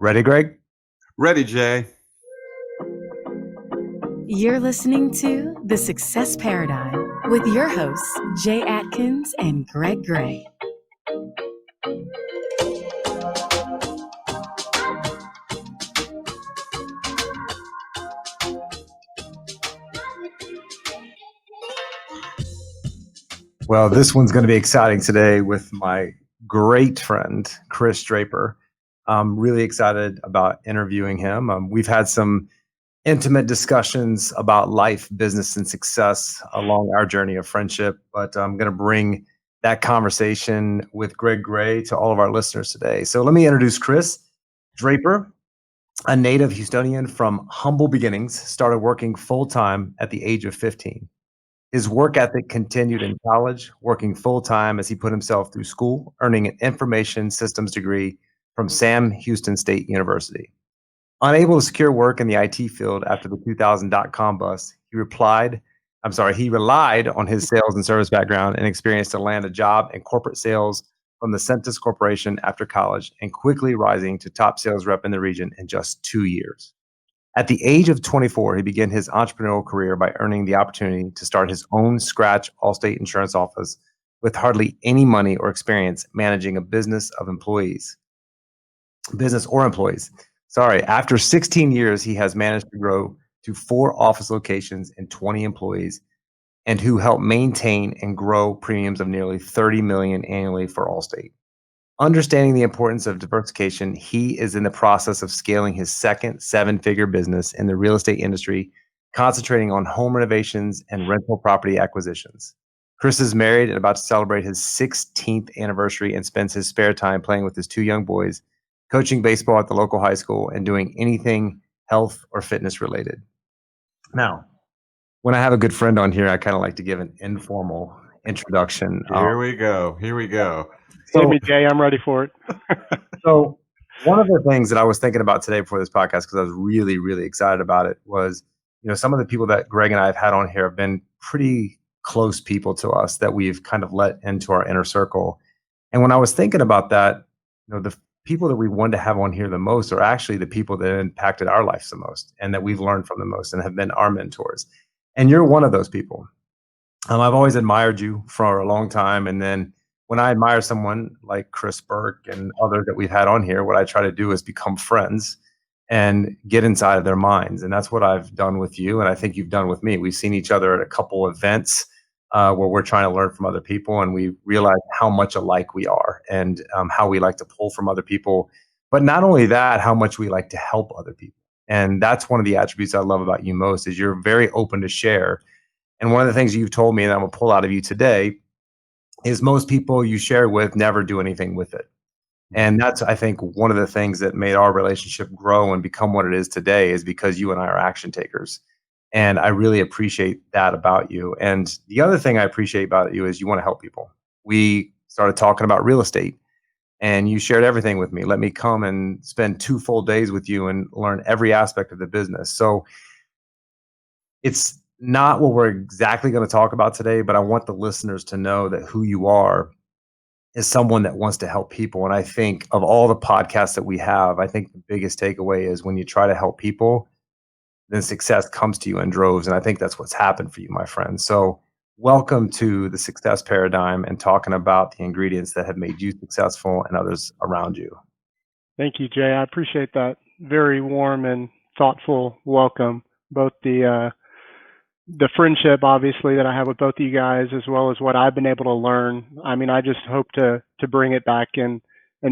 Ready, Greg? Ready, Jay. You're listening to The Success Paradigm with your hosts, Jay Atkins and Greg Gray. Well, this one's going to be exciting today with my great friend, Chris Draper. I'm really excited about interviewing him. We've had some intimate discussions about life, business, and success along our journey of friendship, but I'm going to bring that conversation with Greg Gray to all of our listeners today. So let me introduce Chris Draper, a native Houstonian from humble beginnings, started working full-time at the age of 15. His work ethic continued in college, working full-time as he put himself through school, earning an information systems degree from Sam Houston State University. Unable to secure work in the IT field after the 2000 dot-com bust, he relied on his sales and service background and experience to land a job in corporate sales from the Cintas Corporation after college, and quickly rising to top sales rep in the region in just 2 years. At the age of 24, he began his entrepreneurial career by earning the opportunity to start his own scratch Allstate insurance office with hardly any money or experience managing a business or employees. After 16 years, he has managed to grow to 4 office locations and 20 employees, and who helped maintain and grow premiums of nearly $30 million annually for Allstate. Understanding the importance of diversification, he is in the process of scaling his second 7-figure business in the real estate industry, concentrating on home renovations and rental property acquisitions. Chris is married and about to celebrate his 16th anniversary and spends his spare time playing with his 2 young boys, coaching baseball at the local high school, and doing anything health or fitness related. Now, when I have a good friend on here, I kind of like to give an informal introduction. Here we go. Hit me, Jay. I'm ready for it. So one of the things that I was thinking about today before this podcast, because I was really, really excited about it, was, some of the people that Greg and I have had on here have been pretty close people to us that we've kind of let into our inner circle. And when I was thinking about that, the people that we wanted to have on here the most are actually the people that impacted our lives the most and that we've learned from the most and have been our mentors. And you're one of those people. I've always admired you for a long time. And then when I admire someone like Chris Burke and others that we've had on here, what I try to do is become friends and get inside of their minds. And that's what I've done with you. And I think you've done with me. We've seen each other at a couple events where we're trying to learn from other people. And we realize how much alike we are and how we like to pull from other people. But not only that, how much we like to help other people. And that's one of the attributes I love about you most, is you're very open to share. And one of the things you've told me, and I'm going to pull out of you today, is most people you share with never do anything with it. And that's, I think, one of the things that made our relationship grow and become what it is today, is because you and I are action takers. And I really appreciate that about you. And the other thing I appreciate about you is you want to help people. We started talking about real estate and you shared everything with me. Let me come and spend 2 full days with you and learn every aspect of the business. So it's not what we're exactly going to talk about today, but I want the listeners to know that who you are is someone that wants to help people. And I think of all the podcasts that we have, I think the biggest takeaway is when you try to help people, then success comes to you in droves. And I think that's what's happened for you, my friend. So welcome to the Success Paradigm and talking about the ingredients that have made you successful and others around you. Thank you, Jay. I appreciate that very warm and thoughtful welcome. Both the friendship, obviously, that I have with both of you guys, as well as what I've been able to learn. I mean, I just hope to bring it back and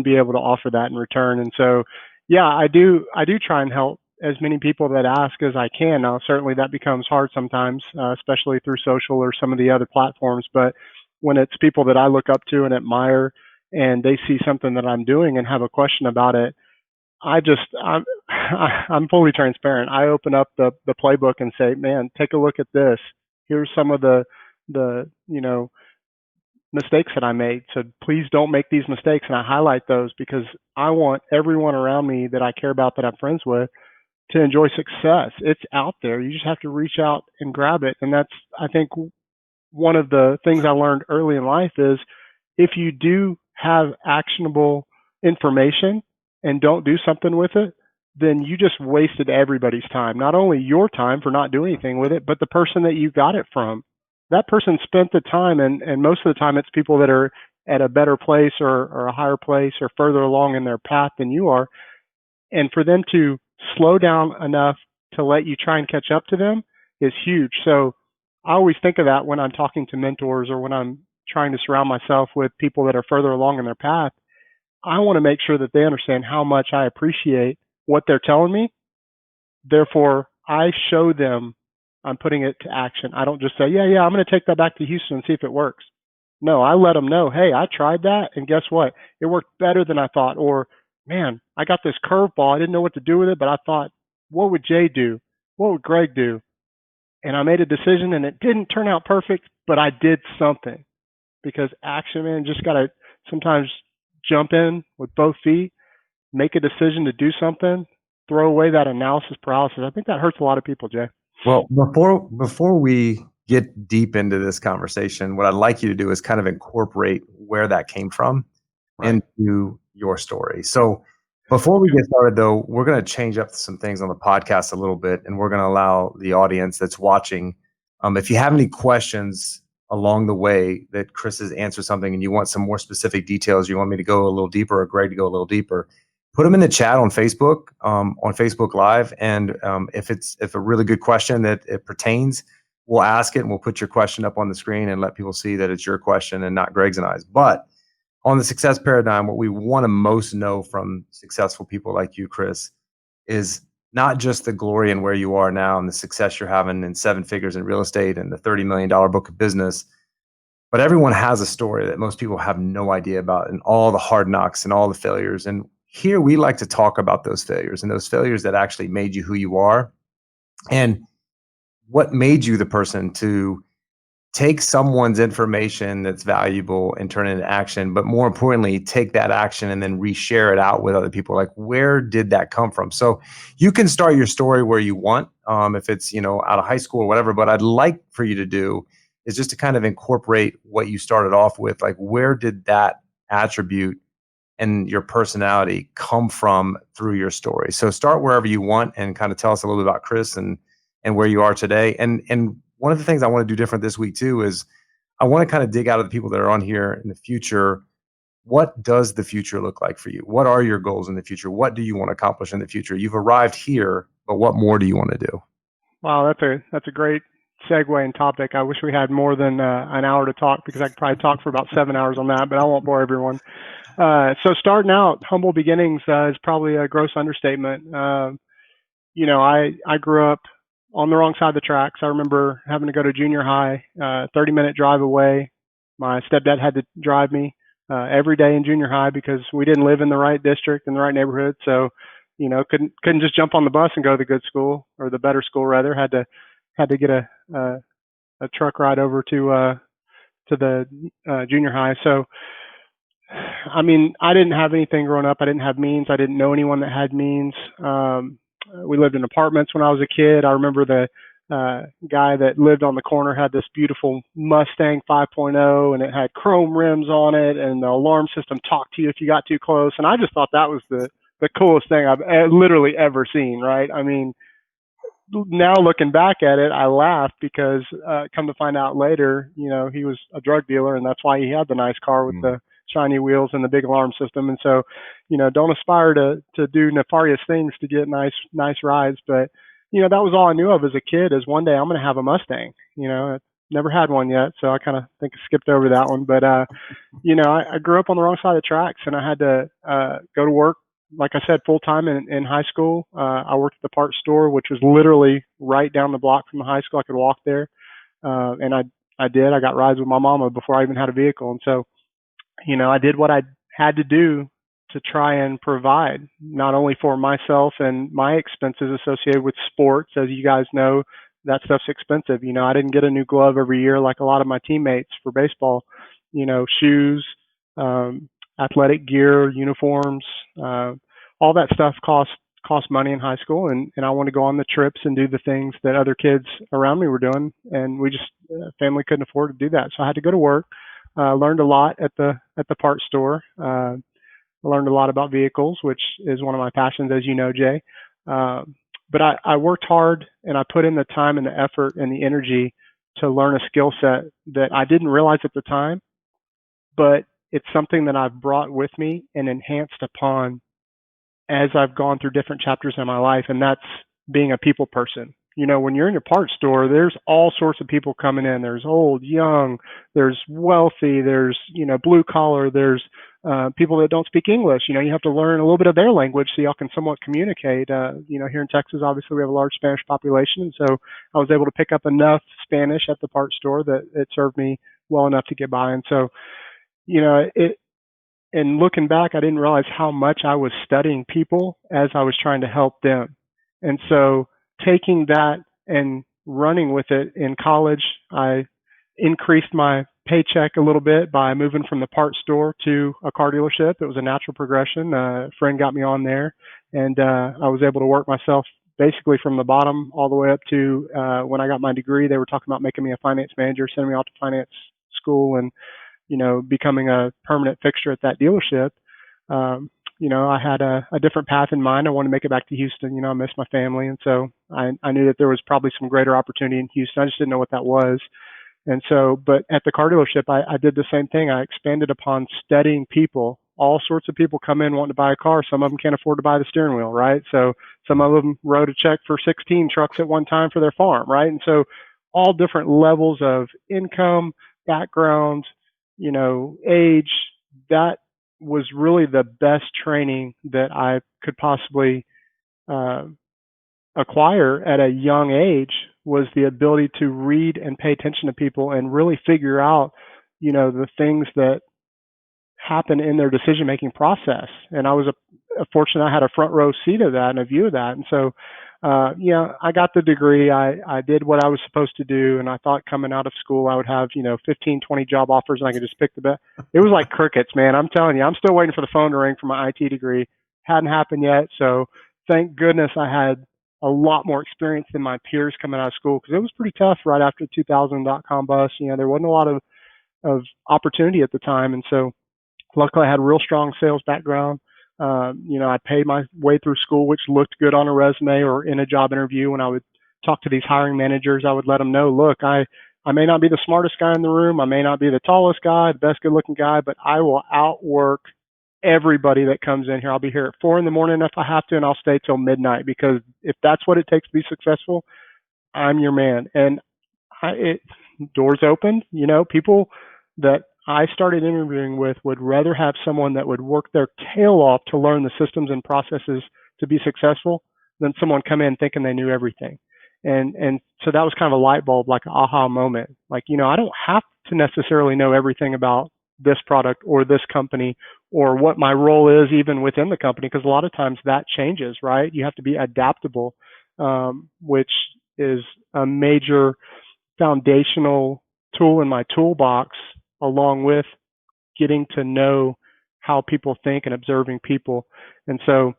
be able to offer that in return. And so, yeah, I do try and help as many people that ask as I can. Now, certainly that becomes hard sometimes, especially through social or some of the other platforms. But when it's people that I look up to and admire, and they see something that I'm doing and have a question about it, I'm fully transparent. I open up the playbook and say, man, take a look at this. Here's some of the mistakes that I made. So please don't make these mistakes. And I highlight those because I want everyone around me that I care about, that I'm friends with, to enjoy success. It's out there. You just have to reach out and grab it. And that's, I think, one of the things I learned early in life is if you do have actionable information, and don't do something with it, then you just wasted everybody's time. Not only your time for not doing anything with it, but the person that you got it from. That person spent the time, and most of the time it's people that are at a better place or a higher place or further along in their path than you are. And for them to slow down enough to let you try and catch up to them is huge. So I always think of that when I'm talking to mentors or when I'm trying to surround myself with people that are further along in their path. I want to make sure that they understand how much I appreciate what they're telling me. Therefore, I show them I'm putting it to action. I don't just say, yeah, I'm going to take that back to Houston and see if it works. No, I let them know, hey, I tried that, and guess what? It worked better than I thought. Or, man, I got this curveball. I didn't know what to do with it, but I thought, what would Jay do? What would Greg do? And I made a decision, and it didn't turn out perfect, but I did something. Because action, man, just got to sometimes jump in with both feet, make a decision to do something, throw away that analysis paralysis. I think that hurts a lot of people, Jay. Well, before we get deep into this conversation, what I'd like you to do is kind of incorporate where that came from into your story. So before we get started, though, we're going to change up some things on the podcast a little bit, and we're going to allow the audience that's watching, if you have any questions along the way that Chris has answered something and you want some more specific details, you want me to go a little deeper or Greg to go a little deeper, put them in the chat on Facebook Live. And if a really good question that it pertains, we'll ask it and we'll put your question up on the screen and let people see that it's your question and not Greg's and I's. But on the success paradigm, what we want to most know from successful people like you, Chris, is not just the glory and where you are now and the success you're having in 7 figures in real estate and the $30 million book of business, but everyone has a story that most people have no idea about, and all the hard knocks and all the failures. And here we like to talk about those failures and those failures that actually made you who you are, and what made you the person to take someone's information that's valuable and turn it into action, but more importantly, take that action and then reshare it out with other people. Like, where did that come from? So you can start your story where you want, if it's, out of high school or whatever, but I'd like for you to do is just to kind of incorporate what you started off with. Like, where did that attribute and your personality come from through your story? So start wherever you want and kind of tell us a little bit about Chris and where you are today. And one of the things I want to do different this week too is I want to kind of dig out of the people that are on here in the future. What does the future look like for you? What are your goals in the future? What do you want to accomplish in the future? You've arrived here, but what more do you want to do? Wow, that's a great segue and topic. I wish we had more than an hour to talk, because I could probably talk for about 7 hours on that, but I won't bore everyone. So starting out, humble beginnings is probably a gross understatement. I grew up on the wrong side of the tracks. I remember having to go to junior high, 30-minute drive away. My stepdad had to drive me every day in junior high because we didn't live in the right district, in the right neighborhood. So, couldn't just jump on the bus and go to the good school, or the better school rather. Had to get a truck ride over to the junior high. So, I mean, I didn't have anything growing up. I didn't have means. I didn't know anyone that had means. We lived in apartments when I was a kid. I remember the guy that lived on the corner had this beautiful Mustang 5.0, and it had chrome rims on it, and the alarm system talked to you if you got too close. And I just thought that was the coolest thing I've literally ever seen, right? I mean, now looking back at it, I laugh because come to find out later, he was a drug dealer, and that's why he had the nice car with the shiny wheels and the big alarm system. And so, don't aspire to do nefarious things to get nice rides. But, that was all I knew of as a kid, is one day I'm going to have a Mustang. I never had one yet, so I kind of think I skipped over that one. But, I grew up on the wrong side of the tracks, and I had to go to work, like I said, full time in high school. I worked at the parts store, which was literally right down the block from the high school. I could walk there. And I did. I got rides with my mama before I even had a vehicle. And so, I did what I had to do to try and provide, not only for myself and my expenses associated with sports. As you guys know, that stuff's expensive. I didn't get a new glove every year like a lot of my teammates for baseball. Shoes, athletic gear, uniforms, all that stuff cost money in high school. And I wanted to go on the trips and do the things that other kids around me were doing. And we just, family couldn't afford to do that. So I had to go to work. Learned a lot at the parts store. I learned a lot about vehicles, which is one of my passions, as you know, Jay. But I worked hard and I put in the time and the effort and the energy to learn a skill set that I didn't realize at the time, but it's something that I've brought with me and enhanced upon as I've gone through different chapters in my life, and that's being a people person. You know, when you're in your parts store, there's all sorts of people coming in. There's old, young, there's wealthy, there's, blue collar, there's people that don't speak English. You have to learn a little bit of their language so y'all can somewhat communicate. Here in Texas, obviously, we have a large Spanish population, and so I was able to pick up enough Spanish at the parts store that it served me well enough to get by. And so, and looking back, I didn't realize how much I was studying people as I was trying to help them. And so taking that and running with it in college, I increased my paycheck a little bit by moving from the parts store to a car dealership. It was a natural progression. A friend got me on there, and I was able to work myself basically from the bottom all the way up to when I got my degree. They were talking about making me a finance manager, sending me off to finance school, and becoming a permanent fixture at that dealership. I had a different path in mind. I wanted to make it back to Houston. I miss my family. And so I knew that there was probably some greater opportunity in Houston. I just didn't know what that was. And so, but at the car dealership, I did the same thing. I expanded upon studying people. All sorts of people come in wanting to buy a car. Some of them can't afford to buy the steering wheel, right? So some of them wrote a check for 16 trucks at one time for their farm, right? And so all different levels of income, background, age. That was really the best training that I could possibly acquire at a young age, was the ability to read and pay attention to people and really figure out, the things that happen in their decision-making process. And I was fortunate I had a front row seat of that and a view of that. And so, I got the degree. I did what I was supposed to do. And I thought coming out of school, I would have, 15, 20 job offers and I could just pick the best. It was like crickets, man. I'm telling you, I'm still waiting for the phone to ring for my IT degree. Hadn't happened yet. So thank goodness I had a lot more experience than my peers coming out of school, because it was pretty tough right after the 2000 .com bust. There wasn't a lot of opportunity at the time. And so luckily I had a real strong sales background. I paid my way through school, which looked good on a resume or in a job interview. When I would talk to these hiring managers, I would let them know, look, I may not be the smartest guy in the room. I may not be the tallest guy, the best good looking guy, but I will outwork everybody that comes in here. I'll be here at 4 a.m. if I have to, and I'll stay till midnight, because if that's what it takes to be successful, I'm your man. And doors opened. People that I started interviewing with would rather have someone that would work their tail off to learn the systems and processes to be successful than someone come in thinking they knew everything. And so that was kind of a light bulb, like an aha moment. Like, I don't have to necessarily know everything about this product or this company or what my role is even within the company, because a lot of times that changes, right? You have to be adaptable, which is a major foundational tool in my toolbox, along with getting to know how people think and observing people. And so,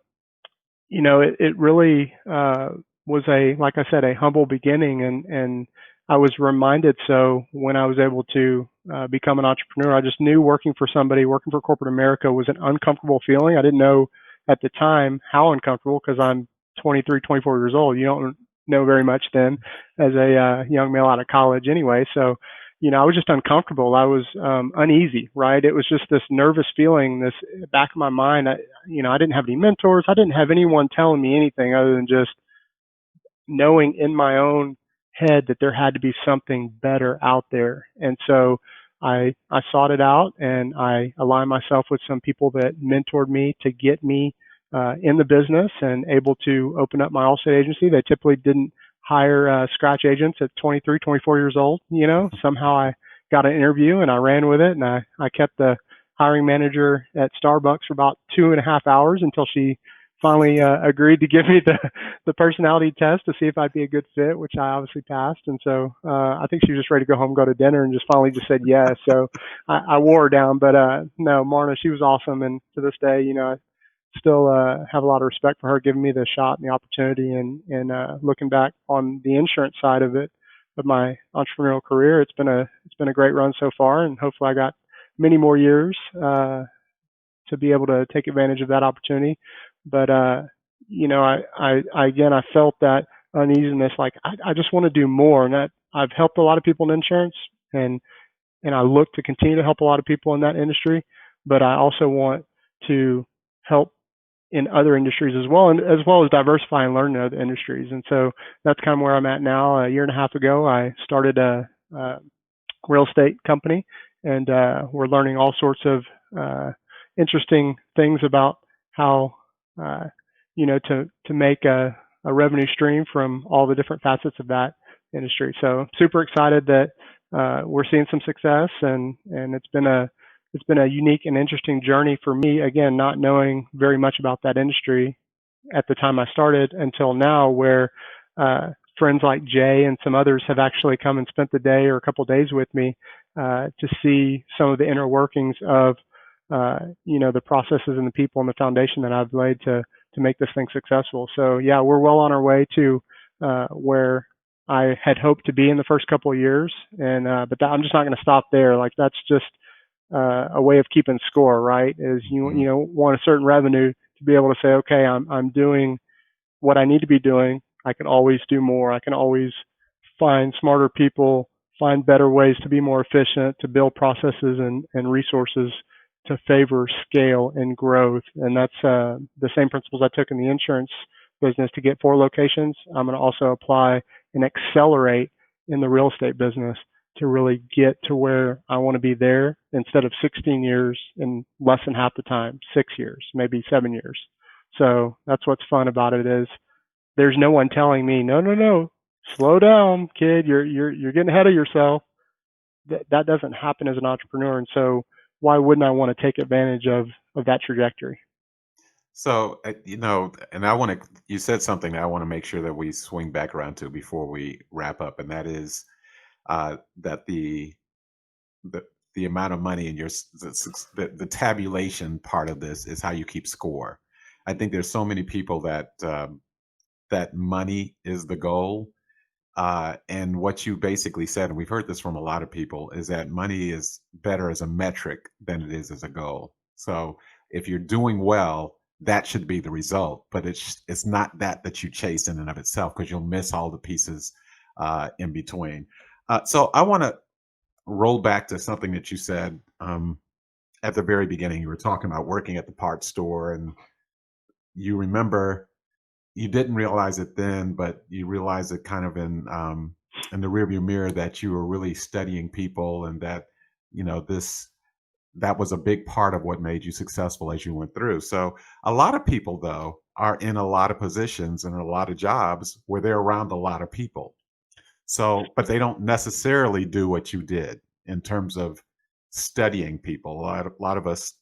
it really was like I said, a humble beginning. And I was reminded so when I was able to become an entrepreneur. I just knew working for corporate America was an uncomfortable feeling. I didn't know at the time how uncomfortable, because I'm 23, 24 years old. You don't know very much then as a young male out of college anyway. So, I was just uncomfortable. I was uneasy, right? It was just this nervous feeling, this back of my mind. I didn't have any mentors. I didn't have anyone telling me anything other than just knowing in my own head that there had to be something better out there. And so I sought it out, and I aligned myself with some people that mentored me to get me in the business and able to open up my Allstate agency. They typically didn't hire scratch agents at 23, 24 years old. Somehow I got an interview and I ran with it, and I kept the hiring manager at Starbucks for about 2.5 hours until she finally agreed to give me the personality test to see if I'd be a good fit, which I obviously passed. And so I think she was just ready to go home, go to dinner, and just finally just said yes. So I wore her down. But no, Marna, she was awesome. And to this day, I still have a lot of respect for her giving me the shot and the opportunity. And looking back on the insurance side of my entrepreneurial career, it's been a great run so far. And hopefully I got many more years to be able to take advantage of that opportunity. But again, I felt that uneasiness, like I just want to do more, and that I've helped a lot of people in insurance, and I look to continue to help a lot of people in that industry, but I also want to help in other industries as well, and as well as diversify and learn in other industries. And so that's kind of where I'm at now. A year and a half ago, I started a real estate company, and we're learning all sorts of interesting things about how to make a revenue stream from all the different facets of that industry. So super excited that we're seeing some success, and it's been a unique and interesting journey for me, again, not knowing very much about that industry at the time I started until now, where friends like Jay and some others have actually come and spent the day or a couple of days with me to see some of the inner workings of the processes and the people and the foundation that I've laid to make this thing successful. So yeah, we're well on our way to where I had hoped to be in the first couple of years, and but I'm just not going to stop there. Like, that's just a way of keeping score, right? Is you want a certain revenue to be able to say, okay, I'm doing what I need to be doing. I can always do more. I can always find smarter people, find better ways to be more efficient, to build processes and resources to favor scale and growth. And that's the same principles I took in the insurance business to get 4 locations. I'm going to also apply and accelerate in the real estate business to really get to where I want to be there, instead of 16 years in less than half the time, 6 years, maybe 7 years. So that's what's fun about it, is there's no one telling me, no, slow down, kid, you're getting ahead of yourself. That doesn't happen as an entrepreneur. And so why wouldn't I want to take advantage of that trajectory? So, and you said something that I want to make sure that we swing back around to before we wrap up. And that is that the amount of money in the tabulation part of this is how you keep score. I think there's so many people that money is the goal. And what you basically said, and we've heard this from a lot of people, is that money is better as a metric than it is as a goal. So if you're doing well, that should be the result, but it's not that you chase in and of itself, because you'll miss all the pieces in between. So I want to roll back to something that you said at the very beginning. You were talking about working at the parts store, and you remember you didn't realize it then, but you realized it kind of in the rearview mirror, that you were really studying people, and that that was a big part of what made you successful as you went through. So a lot of people, though, are in a lot of positions and a lot of jobs where they're around a lot of people. So, but they don't necessarily do what you did in terms of studying people. A lot of us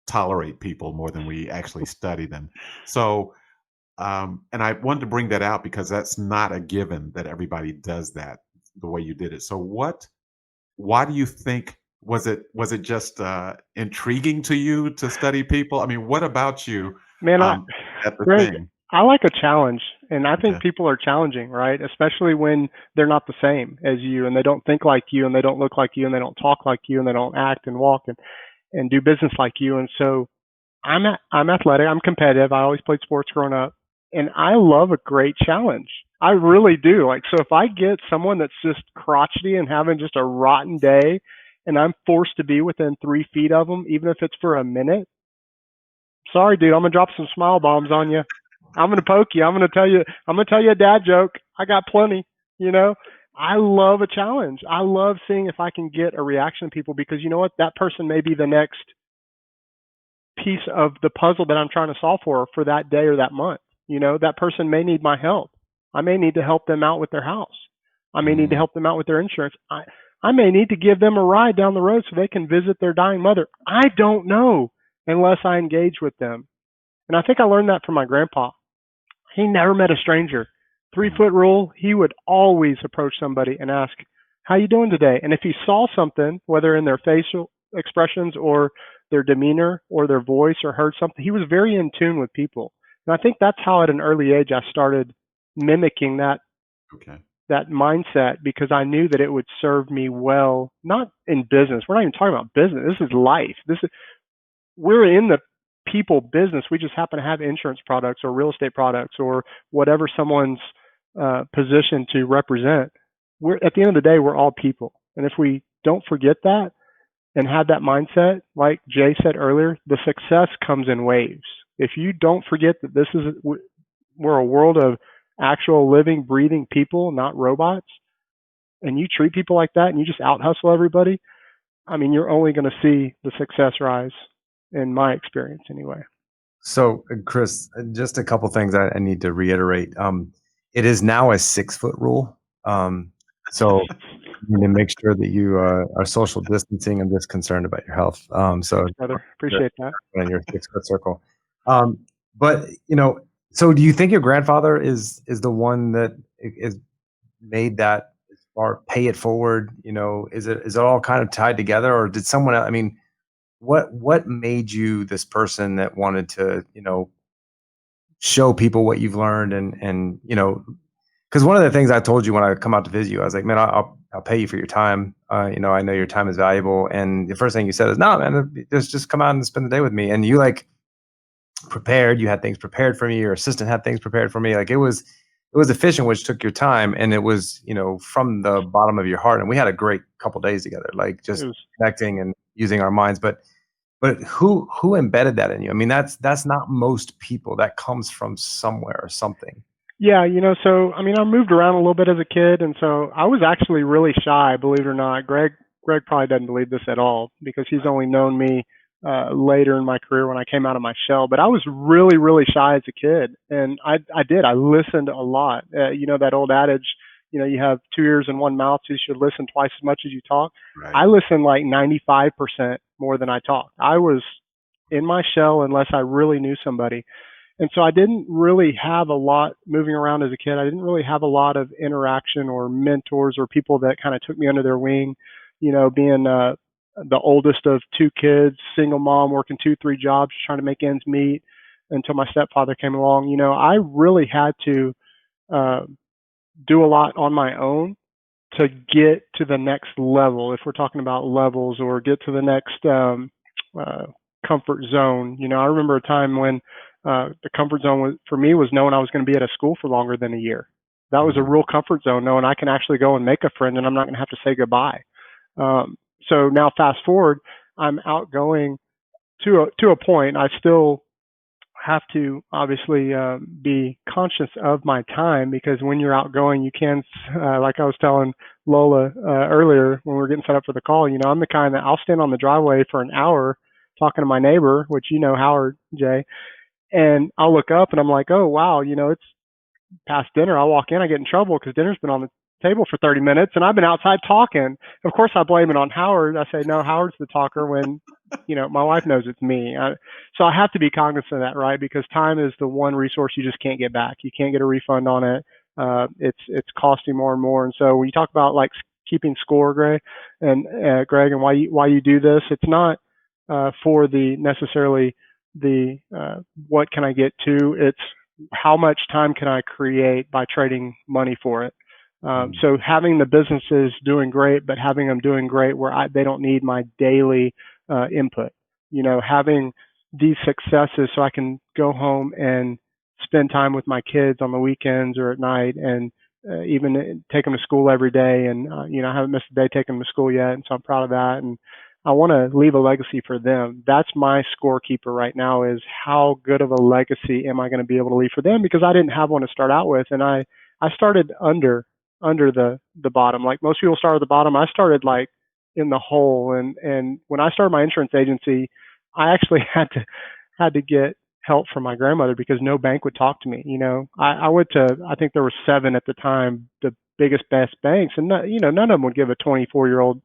tolerate people more than we actually study them. So, and I wanted to bring that out because that's not a given that everybody does that the way you did it. So why do you think, was it just intriguing to you to study people? I mean, what about you? Man, at the Greg, thing? I like a challenge, and I think Okay. people are challenging, right? Especially when they're not the same as you, and they don't think like you, and they don't look like you, and they don't talk like you, and they don't act and walk and do business like you. And so I'm athletic, I'm competitive. I always played sports growing up, and I love a great challenge. I really do. Like, so if I get someone that's just crotchety and having just a rotten day, and I'm forced to be within 3 feet of them, even if it's for a minute, sorry, dude, I'm gonna drop some smile bombs on you. I'm gonna poke you. I'm gonna tell you a dad joke. I got plenty. I love a challenge. I love seeing if I can get a reaction to people, because you know what? That person may be the next piece of the puzzle that I'm trying to solve for that day or that month. That person may need my help. I may need to help them out with their house. I may need to help them out with their insurance. I may need to give them a ride down the road so they can visit their dying mother. I don't know unless I engage with them. And I think I learned that from my grandpa. He never met a stranger. 3-foot rule, he would always approach somebody and ask, how you doing today? And if he saw something, whether in their facial expressions or their demeanor or their voice, or heard something, he was very in tune with people. And I think that's how at an early age I started mimicking that mindset, because I knew that it would serve me well, not in business. We're not even talking about business. This is life. We're in the people business. We just happen to have insurance products or real estate products or whatever someone's position to represent. We're at the end of the day, we're all people. And if we don't forget that and have that mindset, like Jay said earlier, the success comes in waves. If you don't forget that we're a world of actual living, breathing people, not robots, and you treat people like that and you just out hustle everybody, I mean, you're only going to see the success rise, in my experience anyway. So, Chris, just a couple things I need to reiterate. It is now a 6-foot rule. So you need to make sure that you are social distancing and just concerned about your health. So Brother, appreciate that. in your 6-foot circle. But so do you think your grandfather is the one that is made that or pay it forward? Is it all kind of tied together, or did someone else? I mean, what made you this person that wanted to show people what you've learned and because one of the things I told you when I come out to visit you, I was like, man, I'll pay you for your time. I know your time is valuable. And the first thing you said is, no, man, just come out and spend the day with me. And you prepared. You had things prepared for me. Your assistant had things prepared for me. Like it was efficient, which took your time, and it was from the bottom of your heart. And we had a great couple days together, like just connecting and using our minds. But who embedded that in you? I mean, that's not most people. That comes from somewhere or something. Yeah, so I mean, I moved around a little bit as a kid, and so I was actually really shy, believe it or not. Greg probably doesn't believe this at all because he's only known me later in my career when I came out of my shell. But I was really, really shy as a kid, and I listened a lot. That old adage, you have 2 ears and 1 mouth, so you should listen twice as much as you talk. Right. I listened like 95% more than I talked. I was in my shell unless I really knew somebody. And so I didn't really have a lot moving around as a kid. I didn't really have a lot of interaction or mentors or people that kind of took me under their wing, being the oldest of 2 kids, single mom, working 2-3 jobs, trying to make ends meet until my stepfather came along. I really had to do a lot on my own to get to the next level, if we're talking about levels, or get to the next comfort zone. I remember a time when the comfort zone for me was knowing I was going to be at a school for longer than a year. That was a real comfort zone, knowing I can actually go and make a friend and I'm not going to have to say goodbye. So now fast forward, I'm outgoing to a point. I still have to obviously be conscious of my time, because when you're outgoing, you can, like I was telling Lola earlier when we were getting set up for the call, I'm the kind that I'll stand on the driveway for an hour talking to my neighbor, which Howard, Jay, and I'll look up and I'm like, oh, wow, it's past dinner. I'll walk in, I get in trouble because dinner's been on the table for 30 minutes and I've been outside talking. Of course, I blame it on Howard. I say, no, Howard's the talker when, my wife knows it's me. So I have to be cognizant of that, right? Because time is the one resource you just can't get back. You can't get a refund on it. It's costing more and more. And so when you talk about like keeping score, Greg, and why you do this, it's not for the necessarily the what can I get to, it's how much time can I create by trading money for it. So having the businesses doing great, but having them doing great where they don't need my daily input, having these successes so I can go home and spend time with my kids on the weekends or at night, and even take them to school every day. And, I haven't missed a day taking them to school yet. And so I'm proud of that. And I want to leave a legacy for them. That's my scorekeeper right now, is how good of a legacy am I going to be able to leave for them? Because I didn't have one to start out with. And I started under the bottom. Like most people start at the bottom. I started like in the hole. And when I started my insurance agency, I actually had to get help from my grandmother because no bank would talk to me. I went to, I think there were 7 at the time, the biggest, best banks, and none of them would give a 24-year-old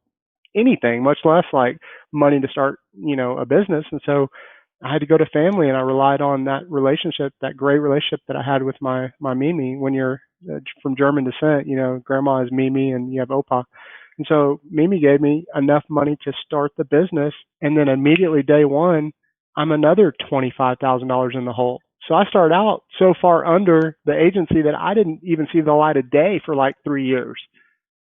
anything, much less like money to start, a business. And so I had to go to family, and I relied on that relationship, that great relationship that I had with my Mimi. When you're from German descent, grandma is Mimi and you have Opa. And so Mimi gave me enough money to start the business. And then immediately day one, I'm another $25,000 in the hole. So I started out so far under the agency that I didn't even see the light of day for like 3 years.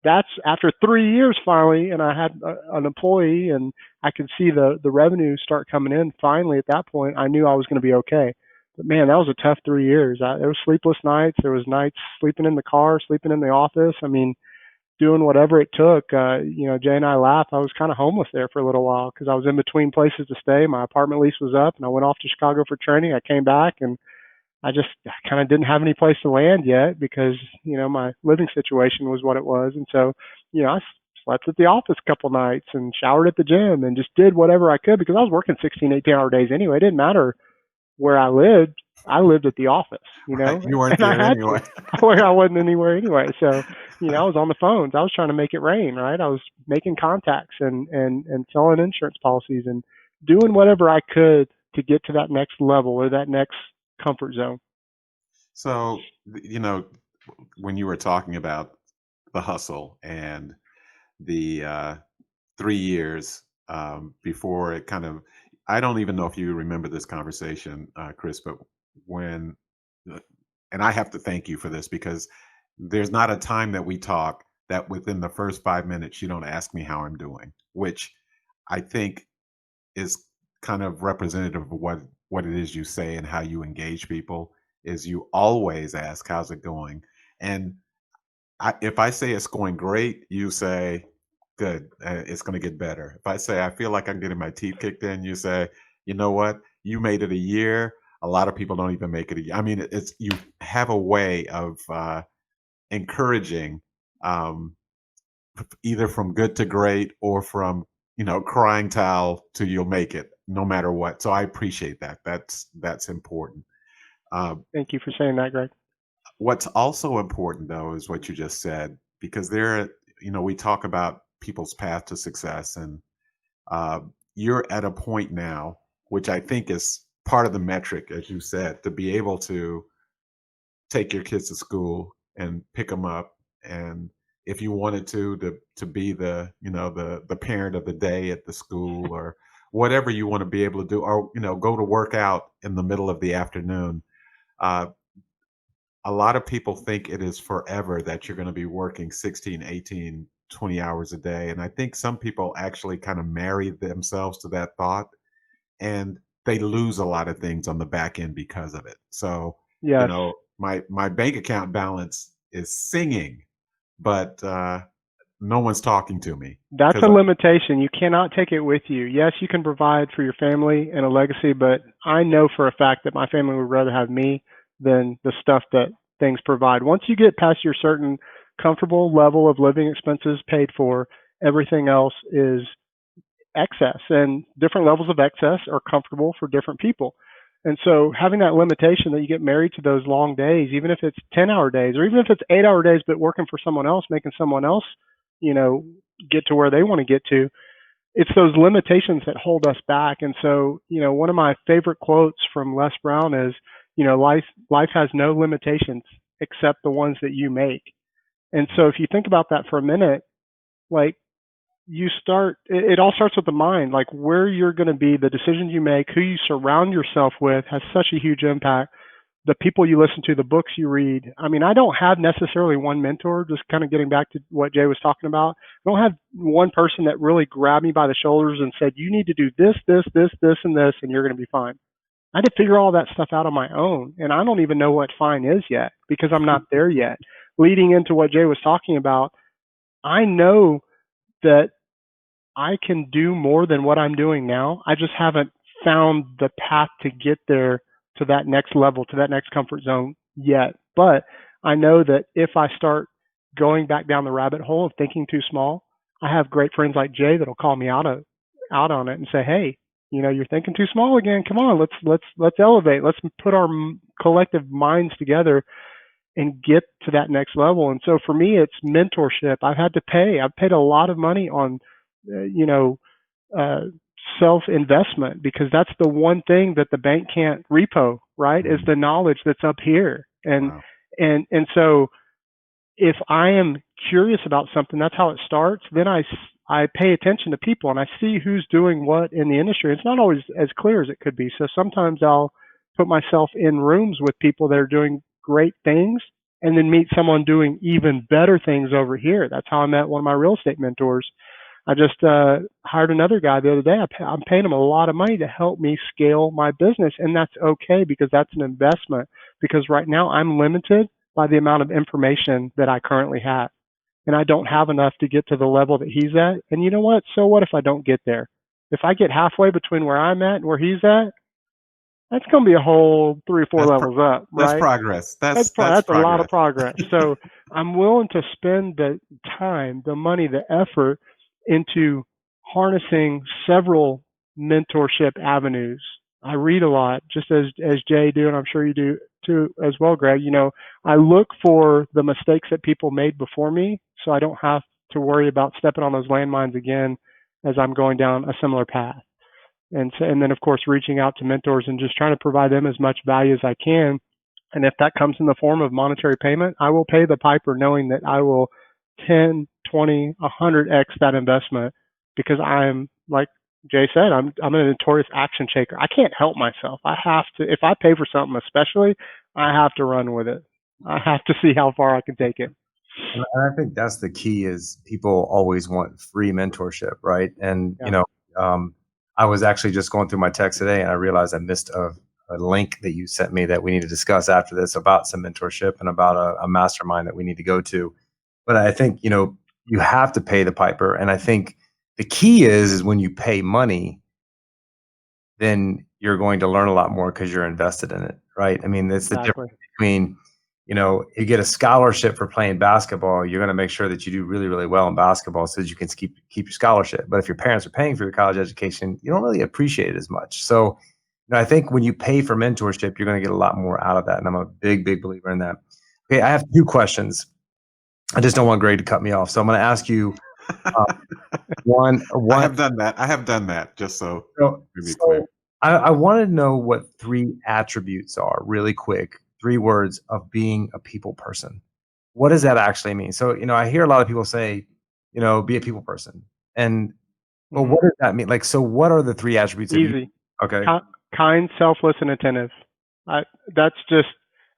that's after 3 years finally, and I had an employee, and I could see the revenue start coming in. Finally, at that point, I knew I was going to be okay. But man, that was a tough 3 years. There was sleepless nights. There was nights sleeping in the car, sleeping in the office. I mean, doing whatever it took. Jay and I laugh. I was kind of homeless there for a little while because I was in between places to stay. My apartment lease was up, and I went off to Chicago for training. I came back, and I kind of didn't have any place to land yet because, my living situation was what it was. And so, I slept at the office a couple nights and showered at the gym and just did whatever I could because I was working 16, 18-hour days anyway. It didn't matter where I lived. I lived at the office, Right. You weren't and I there had anyway. to, where I wasn't anywhere anyway. So, I was on the phones. I was trying to make it rain, right? I was making contacts and selling insurance policies and doing whatever I could to get to that next level or that next comfort zone. So, when you were talking about the hustle and the 3 years before it kind of, I don't even know if you remember this conversation, Chris, but when, and I have to thank you for this because there's not a time that we talk that within the first 5 minutes you don't ask me how I'm doing, which I think is kind of representative of what it is you say and how you engage people. Is you always ask, how's it going? And if I say it's going great, you say, good, it's going to get better. If I say I feel like I'm getting my teeth kicked in, you say, you know what, you made it a year. A lot of people don't even make it a year. I mean, it's you have a way of encouraging, either from good to great or from crying towel to you'll make it no matter what. So I appreciate that. That's important. Thank you for saying that, Greg. What's also important, though, is what you just said, because we talk about people's path to success, and you're at a point now, which I think is part of the metric, as you said, to be able to take your kids to school and pick them up, and if you wanted to be the parent of the day at the school or whatever you want to be able to do, or go to work out in the middle of the afternoon. A lot of people think it is forever that you're going to be working 16, 18, 20 hours a day. And I think some people actually kind of marry themselves to that thought, and they lose a lot of things on the back end because of it. So, Yes. my bank account balance is singing, but no one's talking to me. That's a limitation. You cannot take it with you. Yes, you can provide for your family and a legacy, but I know for a fact that my family would rather have me than the stuff that things provide. Once you get past your certain comfortable level of living expenses paid for, everything else is excess, and different levels of excess are comfortable for different people. And so having that limitation that you get married to those long days, even if it's 10-hour days or even if it's 8-hour days, but working for someone else, making someone else, get to where they want to get to, it's those limitations that hold us back. And so, one of my favorite quotes from Les Brown is, life has no limitations except the ones that you make. And so if you think about that for a minute, like it all starts with the mind, like where you're going to be, the decisions you make, who you surround yourself with has such a huge impact. The people you listen to, the books you read. I mean, I don't have necessarily one mentor, just kind of getting back to what Jay was talking about. I don't have one person that really grabbed me by the shoulders and said, you need to do this, this, this, this, and this, and you're going to be fine. I had to figure all that stuff out on my own. And I don't even know what fine is yet because I'm not there yet. Leading into what Jay was talking about, I know that I can do more than what I'm doing now. I just haven't found the path to get there, to that next level, to that next comfort zone yet. But I know that if I start going back down the rabbit hole of thinking too small, I have great friends like Jay that'll call me out on it and say, hey, you're thinking too small again. Come on, let's elevate. Let's put our collective minds together and get to that next level. And so for me, it's mentorship. I've paid a lot of money on, self-investment, because that's the one thing that the bank can't repo, right? Is the knowledge that's up here. And, Wow. and so if I am curious about something, that's how it starts. Then I pay attention to people and I see who's doing what in the industry. It's not always as clear as it could be. So sometimes I'll put myself in rooms with people that are doing great things and then meet someone doing even better things over here. That's how I met one of my real estate mentors. I just hired another guy the other day. I'm paying him a lot of money to help me scale my business, and that's okay because that's an investment. Because right now I'm limited by the amount of information that I currently have, and I don't have enough to get to the level that he's at. And you know what? So what if I don't get there? If I get halfway between where I'm at and where he's at, that's going to be a whole 3 or 4 levels up, right? That's progress. That's a lot of progress. So I'm willing to spend the time, the money, the effort into harnessing several mentorship avenues. I read a lot, just as Jay do, and I'm sure you do too as well, Greg. You know, I look for the mistakes that people made before me, so I don't have to worry about stepping on those landmines again as I'm going down a similar path. And then, of course, reaching out to mentors and just trying to provide them as much value as I can. And if that comes in the form of monetary payment, I will pay the piper knowing that I will 10, 20, 100x that investment because I'm, like Jay said, I'm a notorious action shaker. I can't help myself. I have to, if I pay for something especially, I have to run with it. I have to see how far I can take it. And I think that's the key is people always want free mentorship, right? And, Yeah. you know, I was actually just going through my text today and I realized I missed a link that you sent me that we need to discuss after this about some mentorship and about a mastermind that we need to go to. But I think, you know, you have to pay the piper. And I think the key is when you pay money, then you're going to learn a lot more because you're invested in it, right? I mean, it's the difference between, you know, you get a scholarship for playing basketball, you're going to make sure that you do really, really well in basketball so that you can keep your scholarship. But if your parents are paying for your college education, you don't really appreciate it as much. So, you know, I think when you pay for mentorship, you're going to get a lot more out of that. And I'm a big, big believer in that. Okay, I have 2 questions. I just don't want Greg to cut me off. So I'm going to ask you one. I have done that, just so So, to be clear. I want to know what 3 attributes are really quick, 3 words of being a people person. What does that actually mean? So, you know, I hear a lot of people say, you know, be a people person. And, well, what does that mean? Like, so what are the 3 attributes? Easy. Okay. Kind, selfless, and attentive. I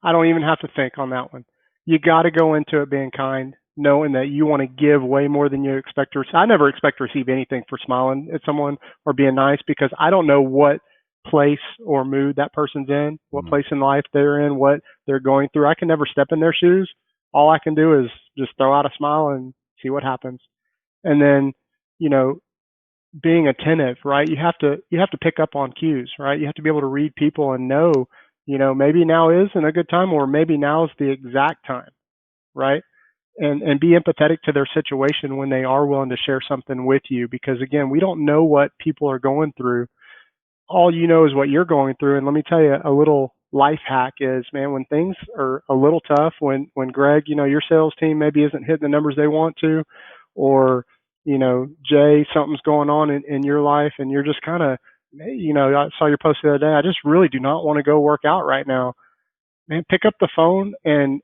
don't even have to think on that one. You got to go into it being kind, knowing that you want to give way more than you expect to receive. I never expect to receive anything for smiling at someone or being nice because I don't know what place or mood that person's in, what place in life they're in, what they're going through. I can never step in their shoes. All I can do is just throw out a smile and see what happens. And then, you know, being attentive, right? You have to pick up on cues, right? You have to be able to read people and know, you know, maybe now isn't a good time or maybe now is the exact time, right? And be empathetic to their situation when they are willing to share something with you because again, we don't know what people are going through. All you know is what you're going through. And let me tell you a little life hack is, man, when things are a little tough, when Greg, you know, your sales team maybe isn't hitting the numbers they want to, or, you know, Jay, something's going on in your life and you're just kind of, you know, I saw your post the other day. I just really do not want to go work out right now. Man, pick up the phone and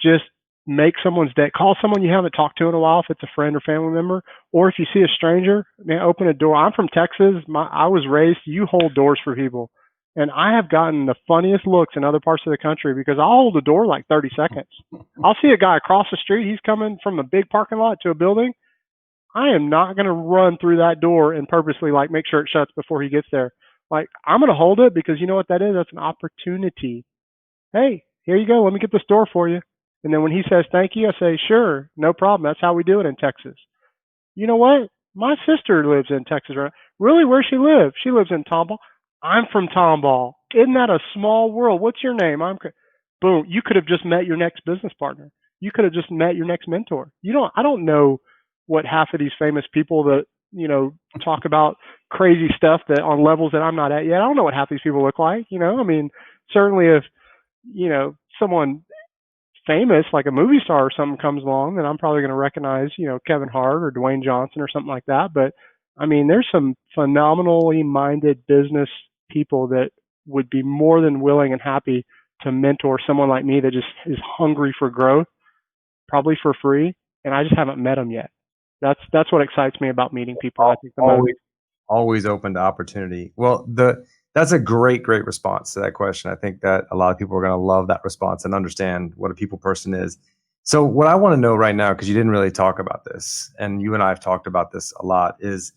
just make someone's day. Call someone you haven't talked to in a while if it's a friend or family member, or if you see a stranger, man, open a door. I'm from Texas. I was raised, you hold doors for people. And I have gotten the funniest looks in other parts of the country because I'll hold the door like 30 seconds. I'll see a guy across the street. He's coming from a big parking lot to a building. I am not going to run through that door and purposely like make sure it shuts before he gets there. Like I'm going to hold it because you know what that is? That's an opportunity. Hey, here you go. Let me get this door for you. And then when he says thank you, I say, sure, no problem. That's how we do it in Texas. You know what? My sister lives in Texas, right? Really? Where she live? She lives in Tomball. I'm from Tomball. Isn't that a small world? What's your name? Boom. You could have just met your next business partner. You could have just met your next mentor. I don't know what half of these famous people that, you know, talk about crazy stuff that on levels that I'm not at yet. I don't know what half these people look like. You know, I mean, certainly if, you know, someone famous like a movie star or something comes along, then I'm probably going to recognize, you know, Kevin Hart or Dwayne Johnson or something like that. But I mean, there's some phenomenally minded business people that would be more than willing and happy to mentor someone like me that just is hungry for growth, probably for free. And I just haven't met them yet. That's what excites me about meeting people. I think the most. Always open to opportunity. Well, the That's a great, great response to that question. I think that a lot of people are going to love that response and understand what a people person is. So what I want to know right now, because you didn't really talk about this, and you and I have talked about this a lot, is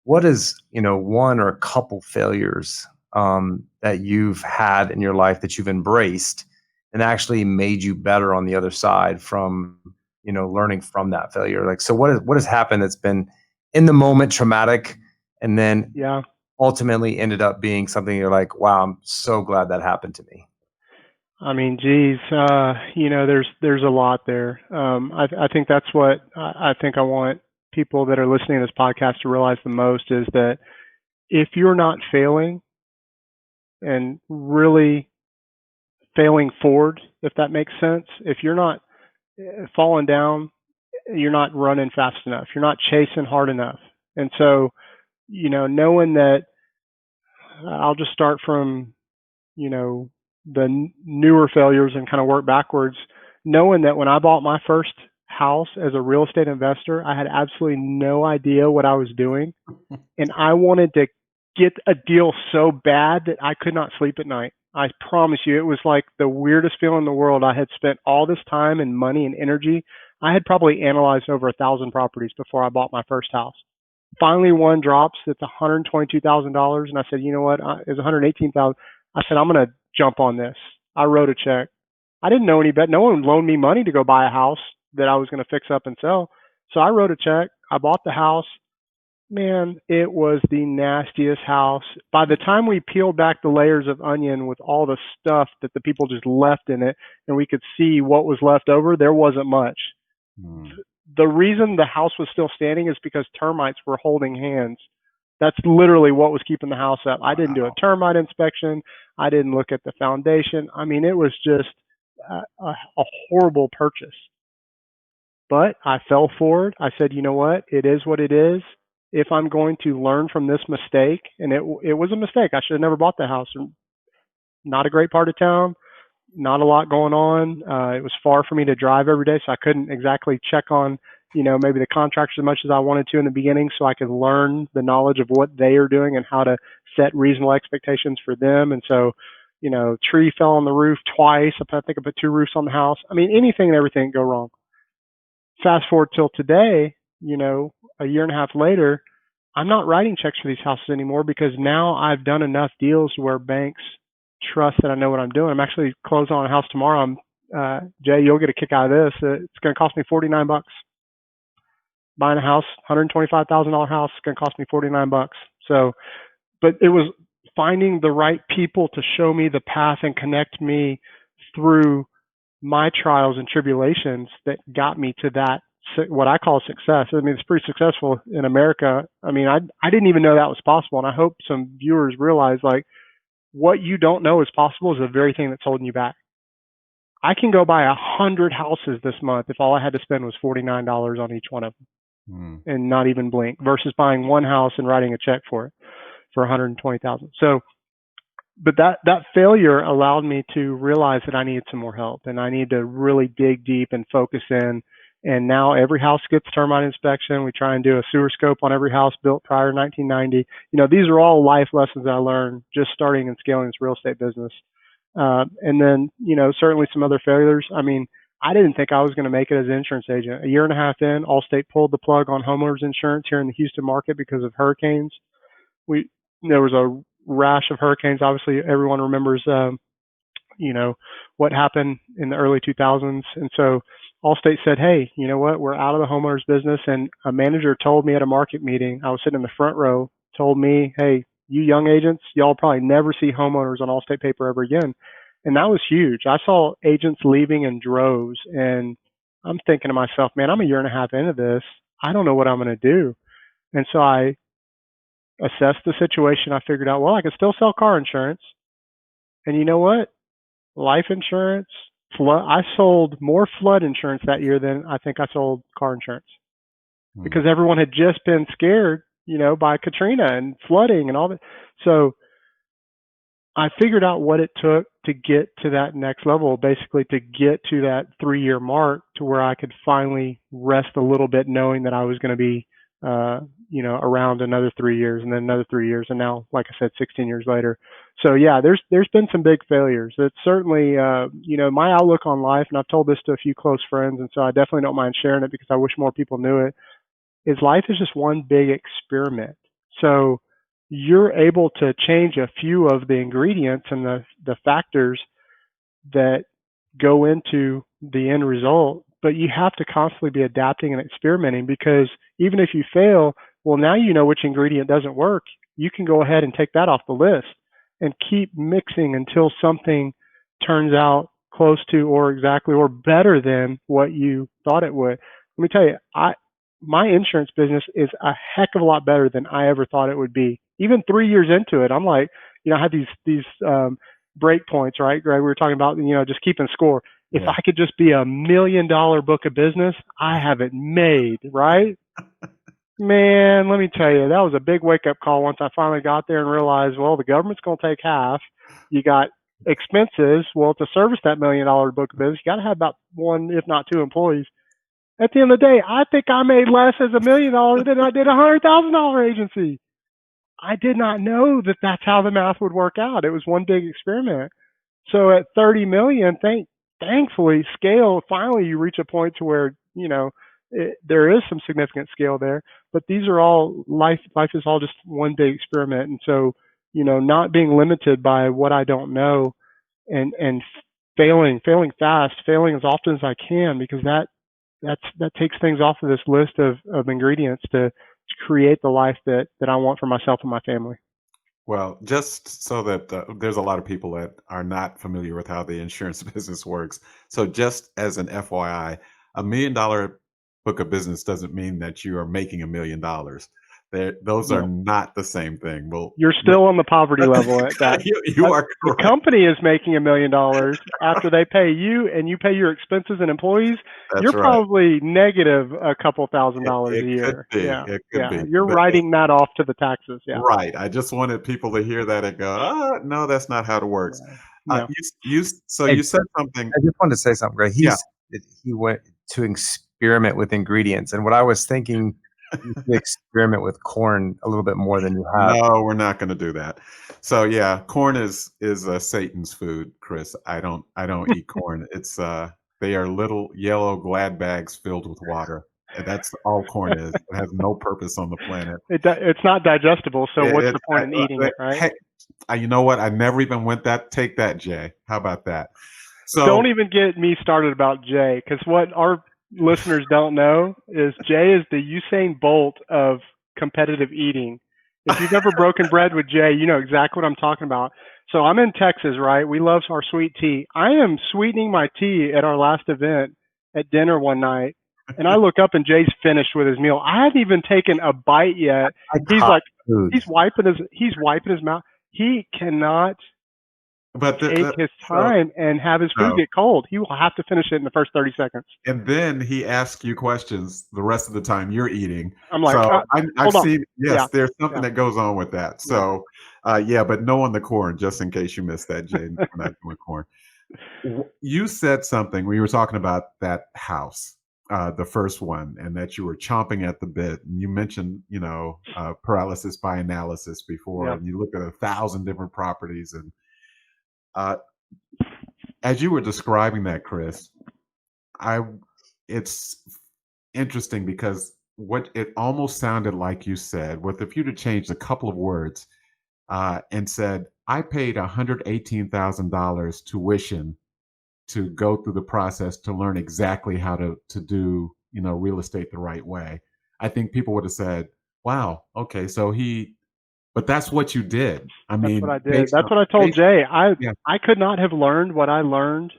what is, one or a couple failures that you've had in your life that you've embraced and actually made you better on the other side from, learning from that failure? Like, so what has happened that's been in the moment traumatic and then Yeah. ultimately ended up being something you're like, wow, I'm so glad that happened to me? I mean, geez, there's a lot there. I think that's what I think I want people that are listening to this podcast to realize the most is that if you're not failing and really failing forward, if that makes sense, if you're not falling down, you're not running fast enough, you're not chasing hard enough. And so, knowing that, I'll just start from, the newer failures and kind of work backwards, knowing that when I bought my first house as a real estate investor, I had absolutely no idea what I was doing. And I wanted to get a deal so bad that I could not sleep at night. I promise you, it was like the weirdest feeling in the world. I had spent all this time and money and energy. I had probably analyzed over 1,000 properties before I bought my first house. Finally, one drops. It's $122,000, and I said, you know what? It's $118,000. I said, I'm going to jump on this. I wrote a check. I didn't know any better. No one loaned me money to go buy a house that I was going to fix up and sell. So I wrote a check. I bought the house. Man, it was the nastiest house. By the time we peeled back the layers of onion with all the stuff that the people just left in it, and we could see what was left over, there wasn't much. The reason the house was still standing is because termites were holding hands. That's literally what was keeping the house up. I didn't do a termite inspection. I didn't look at the foundation. I mean, it was just a horrible purchase. But I fell forward. I said, you know what? It is what it is. If I'm going to learn from this mistake, and it was a mistake. I should have never bought the house. Not a great part of town. Not a lot going on. It was far for me to drive every day, so I couldn't exactly check on, maybe the contractors as much as I wanted to in the beginning, so I could learn the knowledge of what they are doing and how to set reasonable expectations for them. And so, tree fell on the roof twice. I think I put 2 roofs on the house. I mean, anything and everything go wrong. Fast forward till today, a year and a half later, I'm not writing checks for these houses anymore because now I've done enough deals where banks trust that I know what I'm doing. I'm actually closing on a house tomorrow. Jay, you'll get a kick out of this. It's going to cost me $49. Buying a house, $125,000 house, is going to cost me $49. So, but it was finding the right people to show me the path and connect me through my trials and tribulations that got me to that, what I call success. I mean, it's pretty successful in America. I mean, I didn't even know that was possible. And I hope some viewers realize, like, what you don't know is possible is the very thing that's holding you back. I can go buy 100 houses this month if all I had to spend was $49 on each one of them and not even blink, versus buying one house and writing a check for it for $120,000. So, but that failure allowed me to realize that I needed some more help and I need to really dig deep and focus in. And now every house gets termite inspection. We try and do a sewer scope on every house built prior to 1990. These are all life lessons I learned just starting and scaling this real estate business. And then, certainly some other failures. I mean, I didn't think I was going to make it as an insurance agent. A year and a half in, Allstate pulled the plug on homeowners insurance here in the Houston market because of hurricanes. There was a rash of hurricanes. Obviously, everyone remembers, what happened in the early 2000s. And so Allstate said, hey, you know what? We're out of the homeowners business. And a manager told me at a market meeting, I was sitting in the front row, told me, hey, you young agents, y'all probably never see homeowners on Allstate paper ever again. And that was huge. I saw agents leaving in droves. And I'm thinking to myself, man, I'm a year and a half into this. I don't know what I'm going to do. And so I assessed the situation. I figured out, well, I can still sell car insurance. And you know what? Life insurance, I sold more flood insurance that year than I think I sold car insurance because everyone had just been scared, by Katrina and flooding and all that. So I figured out what it took to get to that next level, basically to get to that 3-year mark to where I could finally rest a little bit knowing that I was going to be around another 3 years and then another 3 years. And now, like I said, 16 years later. So yeah, there's been some big failures. It's certainly, my outlook on life, and I've told this to a few close friends, and so I definitely don't mind sharing it because I wish more people knew it, is life is just one big experiment. So you're able to change a few of the ingredients and the factors that go into the end result, but you have to constantly be adapting and experimenting, because even if you fail, well, now you know which ingredient doesn't work. You can go ahead and take that off the list and keep mixing until something turns out close to or exactly or better than what you thought it would. Let me tell you, my insurance business is a heck of a lot better than I ever thought it would be. Even 3 years into it, I'm like, I had these break points, right, Greg? We were talking about, just keeping score. If Yeah. I could just be $1 million book of business, I have it made, right? Man, let me tell you, that was a big wake-up call once I finally got there and realized, well, the government's going to take half. You got expenses. Well, to service that $1 million book of business, you got to have about one, if not two employees. At the end of the day, I think I made less as $1 million than I did a $100,000 agency. I did not know that that's how the math would work out. It was one big experiment. So at 30 million, thankfully, scale, finally you reach a point to where, there is some significant scale there, but these are all life is all just one big experiment. And so, not being limited by what I don't know and failing fast, failing as often as I can, because that takes things off of this list of ingredients to create the life that I want for myself and my family. Well, just so that there's a lot of people that are not familiar with how the insurance business works. So just as an FYI, $1 million book of business doesn't mean that you are making $1 million. Those are not the same thing. Well, you're still on the poverty level at that. you are correct. The company is making $1 million after they pay you and you pay your expenses and employees. That's you're right. probably negative a couple $1,000s a year. It could be. You're writing that off to the taxes. Yeah. Right. I just wanted people to hear that and go, no, that's not how it works. No. You said something. I just wanted to say something, Greg. He went to experiment with ingredients, and what I was thinking, you could experiment with corn a little bit more than you have. No, we're not going to do that. So yeah, corn is Satan's food, Chris. I don't eat corn. It's they are little yellow glad bags filled with water. And that's all corn is. It has no purpose on the planet. It's not digestible. So what's the point in eating it, right? Hey, you know what? I never even went that. Take that, Jay. How about that? So don't even get me started about Jay, because what our listeners don't know is Jay is the Usain Bolt of competitive eating. If you've ever broken bread with Jay, you know exactly what I'm talking about. So I'm in Texas, right? We love our sweet tea. I am sweetening my tea at our last event at dinner one night, and I look up and Jay's finished with his meal. I haven't even taken a bite yet. He's wiping his mouth. He cannot take his time and have his food get cold. He will have to finish it in the first 30 seconds. And then he asks you questions the rest of the time you're eating. I'm like, I've seen, there's something that goes on with that. So, but no on the corn, just in case you missed that, Jay. We're not doing corn. You said something when you were talking about that house, the first one, and that you were chomping at the bit. And you mentioned, paralysis by analysis before, and you looked at 1,000 different properties. And as you were describing that, Chris, it's interesting because what it almost sounded like you said, with if you'd have changed a couple of words and said, I paid $118,000 tuition to go through the process to learn exactly how to do, real estate the right way. I think people would have said, wow, okay, but that's what you did. I mean, that's what I did. That's what I told Jay. I could not have learned what I learned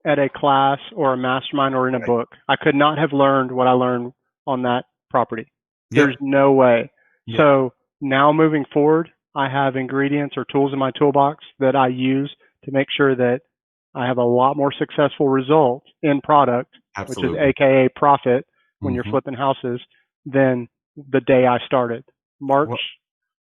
at a class or a mastermind or in a book. I could not have learned what I learned on that property. There's no way. So now moving forward, I have ingredients or tools in my toolbox that I use to make sure that I have a lot more successful results in product, which is AKA profit when you're flipping houses, than the day I started. March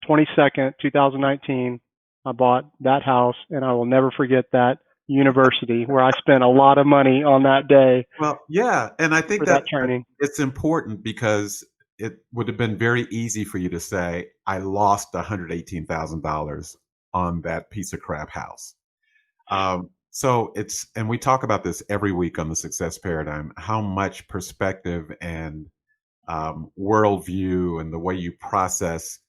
22nd, 2019, I bought that house, and I will never forget that university where I spent a lot of money on that day. Well, yeah, and I think that training. It's important because it would have been very easy for you to say, I lost $118,000 on that piece of crap house. So and we talk about this every week on the Success Paradigm, how much perspective and worldview and the way you process,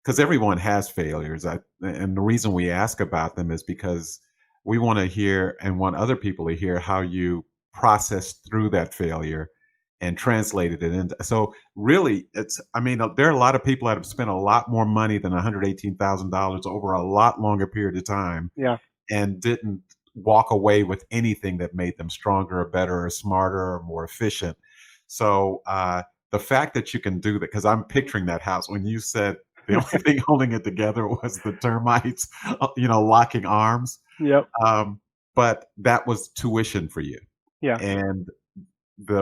because everyone has failures. And the reason we ask about them is because we want to hear and want other people to hear how you process through that failure and translated it into. So really, I mean, there are a lot of people that have spent a lot more money than $118,000 over a lot longer period of time Yeah, and didn't walk away with anything that made them stronger or better or smarter or more efficient. So the fact that you can do that, because I'm picturing that house when you said the only thing holding it together was the termites, locking arms. yep, But that was tuition for you. yeah, And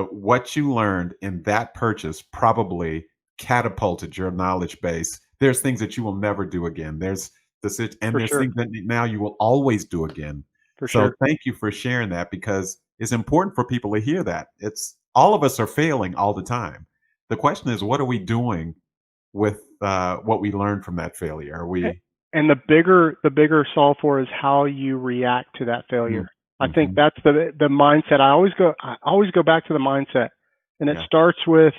what you learned in that purchase probably catapulted your knowledge base. There's things that you will never do again. There's for there's sure, things that now you will always do again. for So sure. thank you for sharing that, because it's important for people to hear that. It's all of us are failing all the time. The question is, what are we doing with what we learned from that failure? Are we? And the bigger solve for is how you react to that failure. I think Mm-hmm. that's the mindset. I always go back to the mindset, and it Yeah. starts with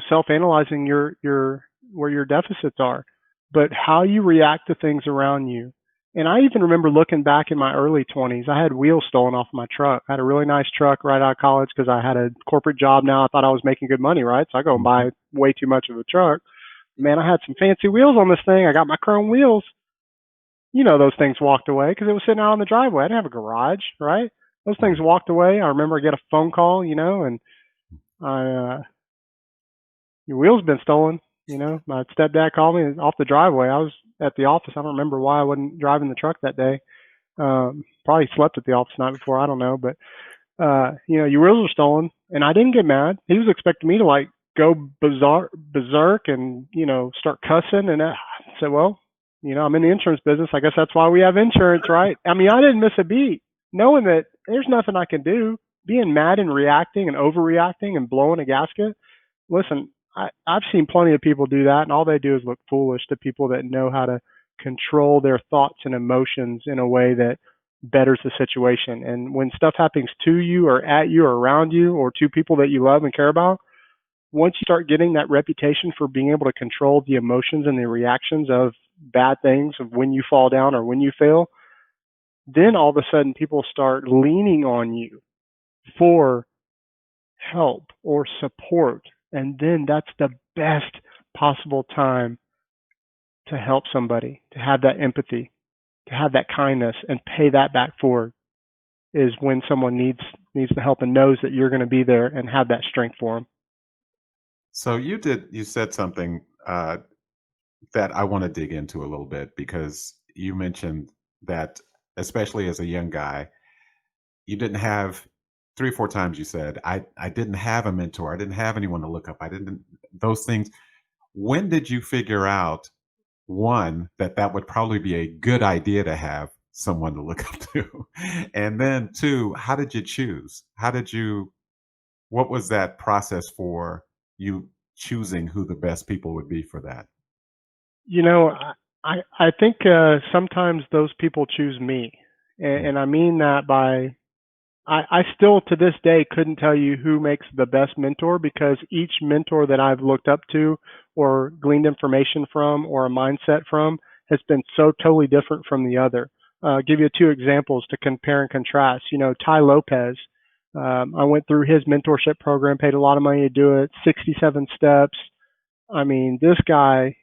self-analyzing your where your deficits are, but how you react to things around you. And I even remember looking back in my early 20s, I had wheels stolen off my truck. I had a really nice truck right out of college because I had a corporate job now. I thought I was making good money, right? So I go and buy way too much of a truck. Man, I had some fancy wheels on this thing. I got my chrome wheels. Those things walked away because it was sitting out on the driveway. I didn't have a garage, right? Those things walked away. I remember I get a phone call, and I your wheel's been stolen. My stepdad called me off the driveway. I was at the office. I don't remember why I wasn't driving the truck that day. Probably slept at the office the night before. I don't know, but your wheels are stolen, and I didn't get mad. He was expecting me to like go berserk and start cussing, and I said, well, I'm in the insurance business. I guess that's why we have insurance, right? I mean, I didn't miss a beat, knowing that there's nothing I can do. Being mad and reacting and overreacting and blowing a gasket. Listen, I've seen plenty of people do that, and all they do is look foolish to people that know how to control their thoughts and emotions in a way that betters the situation. And when stuff happens to you or at you or around you or to people that you love and care about, once you start getting that reputation for being able to control the emotions and the reactions of bad things, of when you fall down or when you fail, then all of a sudden people start leaning on you for help or support. And then that's the best possible time to help somebody, to have that empathy, to have that kindness and pay that back forward, is when someone needs the help and knows that you're going to be there and have that strength for them. So you said something that I want to dig into a little bit, because you mentioned that, especially as a young guy, you didn't have 3 or 4 times you said, I didn't have a mentor. I didn't have anyone to look up. I didn't, those things. When did you figure out, one, that would probably be a good idea to have someone to look up to? And then two, how did you choose? What was that process for you choosing who the best people would be for that? You know, I think sometimes those people choose me, and I mean that by I still to this day couldn't tell you who makes the best mentor, because each mentor that I've looked up to or gleaned information from or a mindset from has been so totally different from the other. I'll give you 2 examples to compare and contrast. Ty Lopez. I went through his mentorship program, paid a lot of money to do it, 67 steps. I mean, this guy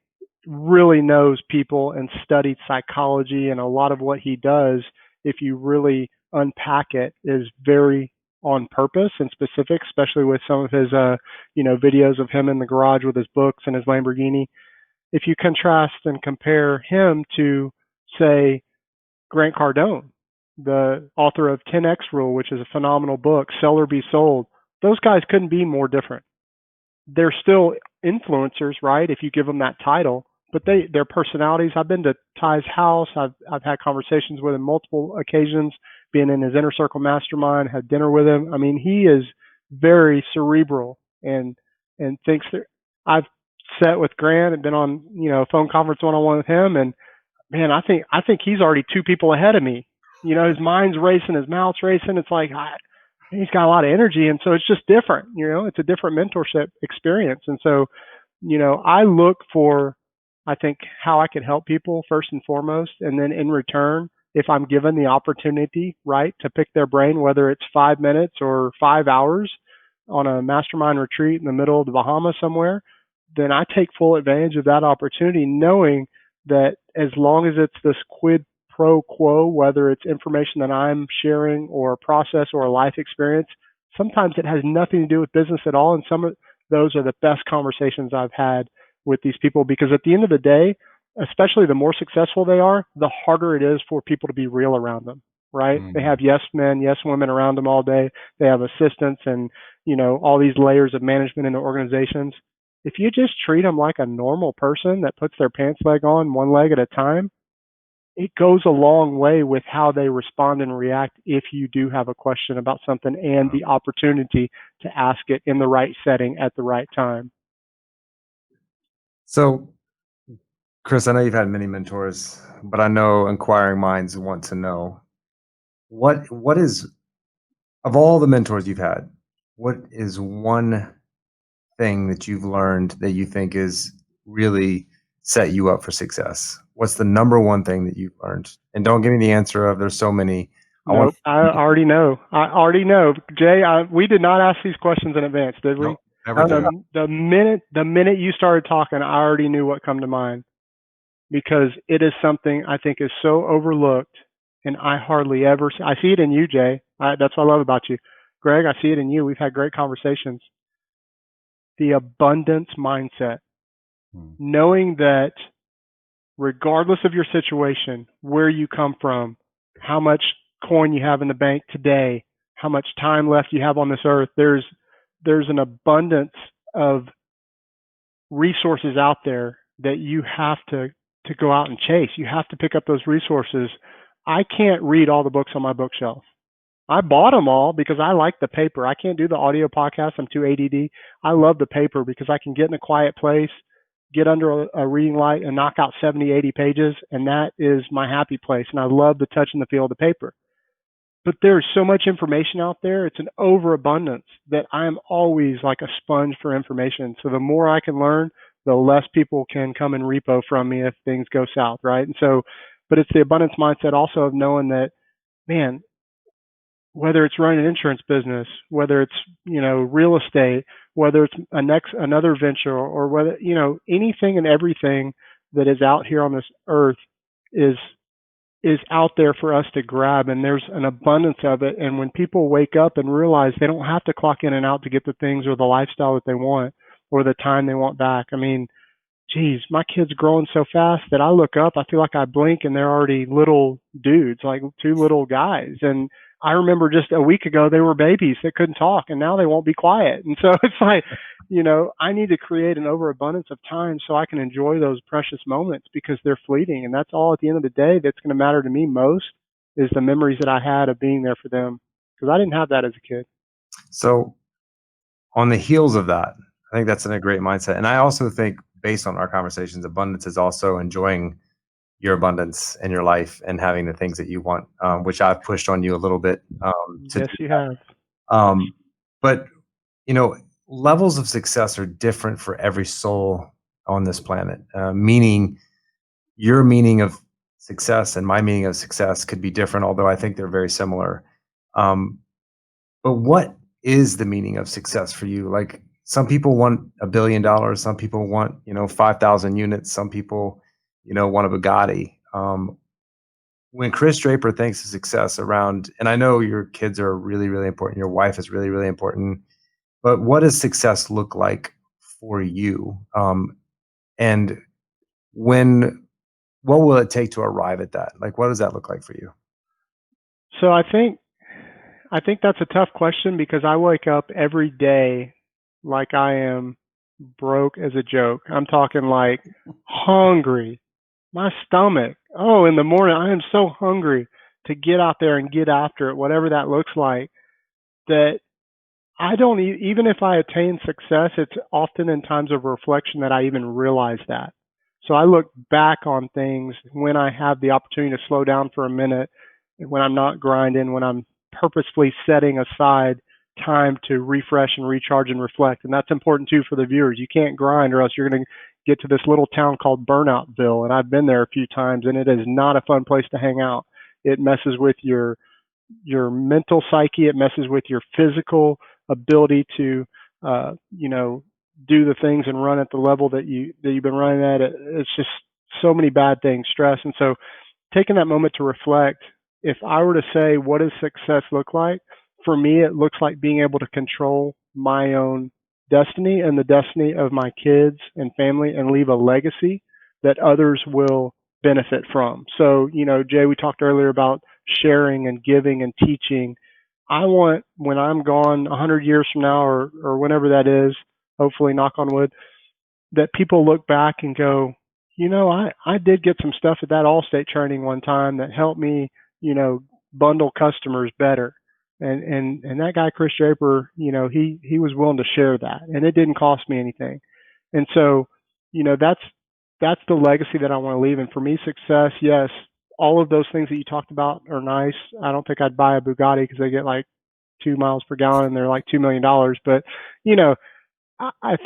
really knows people and studied psychology, and a lot of what he does, if you really unpack it, is very on purpose and specific, especially with some of his videos of him in the garage with his books and his Lamborghini. If you contrast and compare him to, say, Grant Cardone, the author of 10X Rule, which is a phenomenal book, Sell or Be Sold, those guys couldn't be more different. They're still influencers, right? If you give them that title, but their personalities. I've been to Ty's house. I've had conversations with him multiple occasions, being in his inner circle mastermind, had dinner with him. I mean, he is very cerebral and thinks that I've sat with Grant and been on, a phone conference one-on-one with him, and man, I think he's already two people ahead of me. His mind's racing, his mouth's racing. It's like he's got a lot of energy, and so it's just different. It's a different mentorship experience, and so I look for, I think, how I can help people first and foremost, and then in return, if I'm given the opportunity, right, to pick their brain, whether it's 5 minutes or 5 hours on a mastermind retreat in the middle of the Bahamas somewhere, then I take full advantage of that opportunity, knowing that as long as it's this quid pro quo, whether it's information that I'm sharing or a process or a life experience, sometimes it has nothing to do with business at all. And some of those are the best conversations I've had with these people, because at the end of the day, especially the more successful they are, the harder it is for people to be real around them, right? Mm. They have yes men, yes women around them all day. They have assistants and, all these layers of management in the organizations. If you just treat them like a normal person that puts their pants leg on one leg at a time, it goes a long way with how they respond and react if you do have a question about something and the opportunity to ask it in the right setting at the right time. So, Chris, I know you've had many mentors, but I know inquiring minds want to know what is, of all the mentors you've had, what is one thing that you've learned that you think is really set you up for success? What's the number one thing that you've learned? And don't give me the answer of there's so many. Nope, I already know. Jay, we did not ask these questions in advance, did we? Nope, never did. The minute you started talking, I already knew what come to mind, because it is something I think is so overlooked, and I hardly ever I see it in you, Jay. That's what I love about you. Greg, I see it in you. We've had great conversations. The abundance mindset, knowing that regardless of your situation, where you come from, how much coin you have in the bank today, how much time left you have on this earth, there's an abundance of resources out there that you have to go out and chase. You have to pick up those resources. I can't read all the books on my bookshelf. I bought them all because I like the paper. I can't do the audio podcast. I'm too ADD. I love the paper because I can get in a quiet place, get under a reading light and knock out 70, 80 pages. And that is my happy place. And I love the touch and the feel of the paper. But there's so much information out there. It's an overabundance that I'm always like a sponge for information. So the more I can learn, the less people can come and repo from me if things go south, right? And so, but it's the abundance mindset also of knowing that, man, whether it's running an insurance business, whether it's, real estate, whether it's another venture, or whether, anything and everything that is out here on this earth is out there for us to grab, and there's an abundance of it. And when people wake up and realize they don't have to clock in and out to get the things or the lifestyle that they want or the time they want back. I mean, geez, my kid's growing so fast that I look up, I feel like I blink and they're already little dudes, like two little guys. And I remember just a week ago, they were babies that couldn't talk, and now they won't be quiet. And so it's like, I need to create an overabundance of time so I can enjoy those precious moments, because they're fleeting. And that's all at the end of the day that's going to matter to me most, is the memories that I had of being there for them, because I didn't have that as a kid. So on the heels of that, I think that's in a great mindset. And I also think, based on our conversations, abundance is also enjoying your abundance in your life and having the things that you want, which I've pushed on you a little bit. Yes, you have. But, levels of success are different for every soul on this planet, meaning your meaning of success and my meaning of success could be different, although I think they're very similar. But what is the meaning of success for you? Like, some people want $1 billion. Some people want, 5,000 units. Some people, want a Bugatti. When Chris Draper thinks of success around, and I know your kids are really, really important. Your wife is really, really important. But what does success look like for you? And what will it take to arrive at that? Like, what does that look like for you? So I think that's a tough question, because I wake up every day like I am broke as a joke. I'm talking like hungry. My stomach. Oh, in the morning, I am so hungry to get out there and get after it, whatever that looks like, that I don't even if I attain success, it's often in times of reflection that I even realize that. So I look back on things when I have the opportunity to slow down for a minute, when I'm not grinding, when I'm purposefully setting aside time to refresh and recharge and reflect. And that's important too for the viewers. You can't grind or else you're going to get to this little town called Burnoutville. And I've been there a few times, and it is not a fun place to hang out. It messes with your mental psyche. It messes with your physical ability to, do the things and run at the level that you've been running at. It's just so many bad things, stress. And so taking that moment to reflect, if I were to say, what does success look like? For me, it looks like being able to control my own destiny and the destiny of my kids and family and leave a legacy that others will benefit from. So, Jay, we talked earlier about sharing and giving and teaching. I want, when I'm gone 100 years from now or whenever that is, hopefully, knock on wood, that people look back and go, I did get some stuff at that Allstate training one time that helped me, bundle customers better. And that guy, Chris Draper, he was willing to share that, and it didn't cost me anything. And so, that's the legacy that I want to leave. And for me, success, yes, all of those things that you talked about are nice. I don't think I'd buy a Bugatti because they get like 2 miles per gallon and they're like $2 million. But, I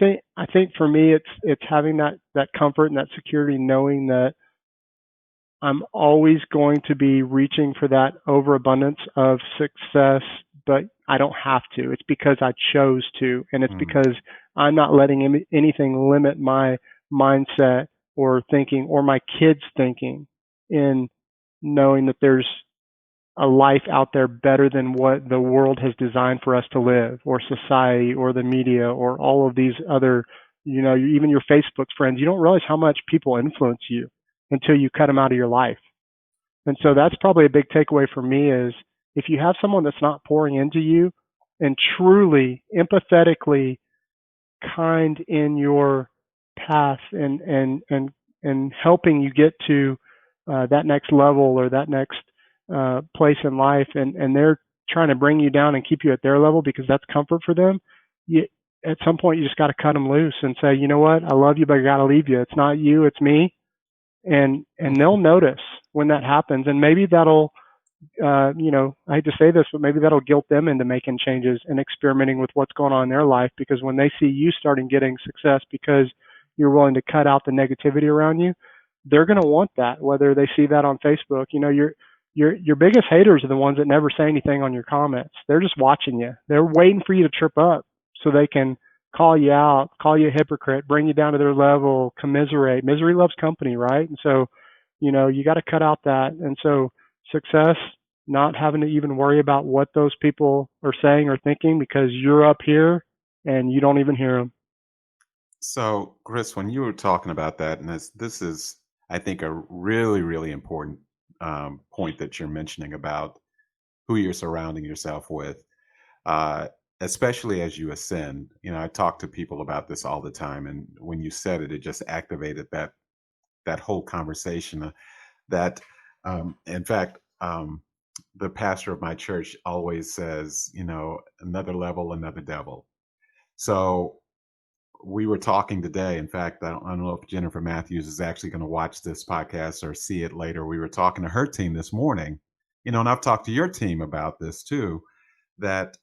think for me, it's having that comfort and that security, knowing that I'm always going to be reaching for that overabundance of success, but I don't have to. It's because I chose to, and it's because I'm not letting anything limit my mindset or thinking or my kids' thinking, in knowing that there's a life out there better than what the world has designed for us to live, or society, or the media, or all of these other, even your Facebook friends. You don't realize how much people influence you until you cut them out of your life. And so that's probably a big takeaway for me is, if you have someone that's not pouring into you and truly empathetically kind in your path and helping you get to that next level or that next place in life, and they're trying to bring you down and keep you at their level because that's comfort for them, at some point you just got to cut them loose and say, you know what, I love you, but I got to leave you. It's not you, it's me. And they'll notice when that happens, and maybe that'll, I hate to say this, but maybe that'll guilt them into making changes and experimenting with what's going on in their life, because when they see you starting getting success because you're willing to cut out the negativity around you, they're going to want that, whether they see that on Facebook. Your biggest haters are the ones that never say anything on your comments. They're just watching you. They're waiting for you to trip up so they can call you out, call you a hypocrite, bring you down to their level, commiserate. Misery loves company, right? And so, you got to cut out that. And so success, not having to even worry about what those people are saying or thinking, because you're up here and you don't even hear them. So, Chris, when you were talking about that, and this is, I think, a really, really important point that you're mentioning about who you're surrounding yourself with, especially as you ascend. I talk to people about this all the time, and when you said it, it just activated that whole conversation. That, in fact, the pastor of my church always says, another level, another devil. So we were talking today. In fact, I don't know if Jennifer Matthews is actually going to watch this podcast or see it later. We were talking to her team this morning, and I've talked to your team about this too, that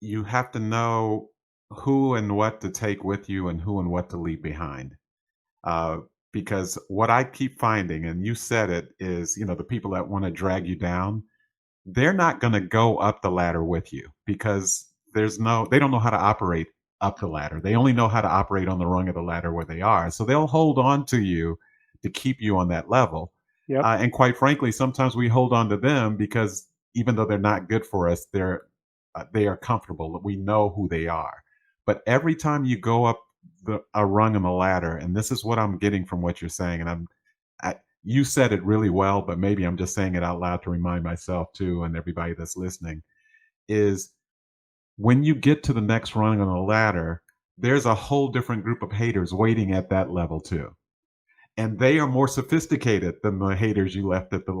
you have to know who and what to take with you and who and what to leave behind. Because what I keep finding, and you said it, is, the people that want to drag you down, they're not going to go up the ladder with you, because they don't know how to operate up the ladder. They only know how to operate on the rung of the ladder where they are. So they'll hold on to you to keep you on that level. Yep. And quite frankly, sometimes we hold on to them because even though they're not good for us, they are comfortable. We know who they are. But every time you go up a rung on the ladder, and this is what I'm getting from what you're saying, and you said it really well, but maybe I'm just saying it out loud to remind myself too, and everybody that's listening, is when you get to the next rung on the ladder, there's a whole different group of haters waiting at that level too. And they are more sophisticated than the haters you left at the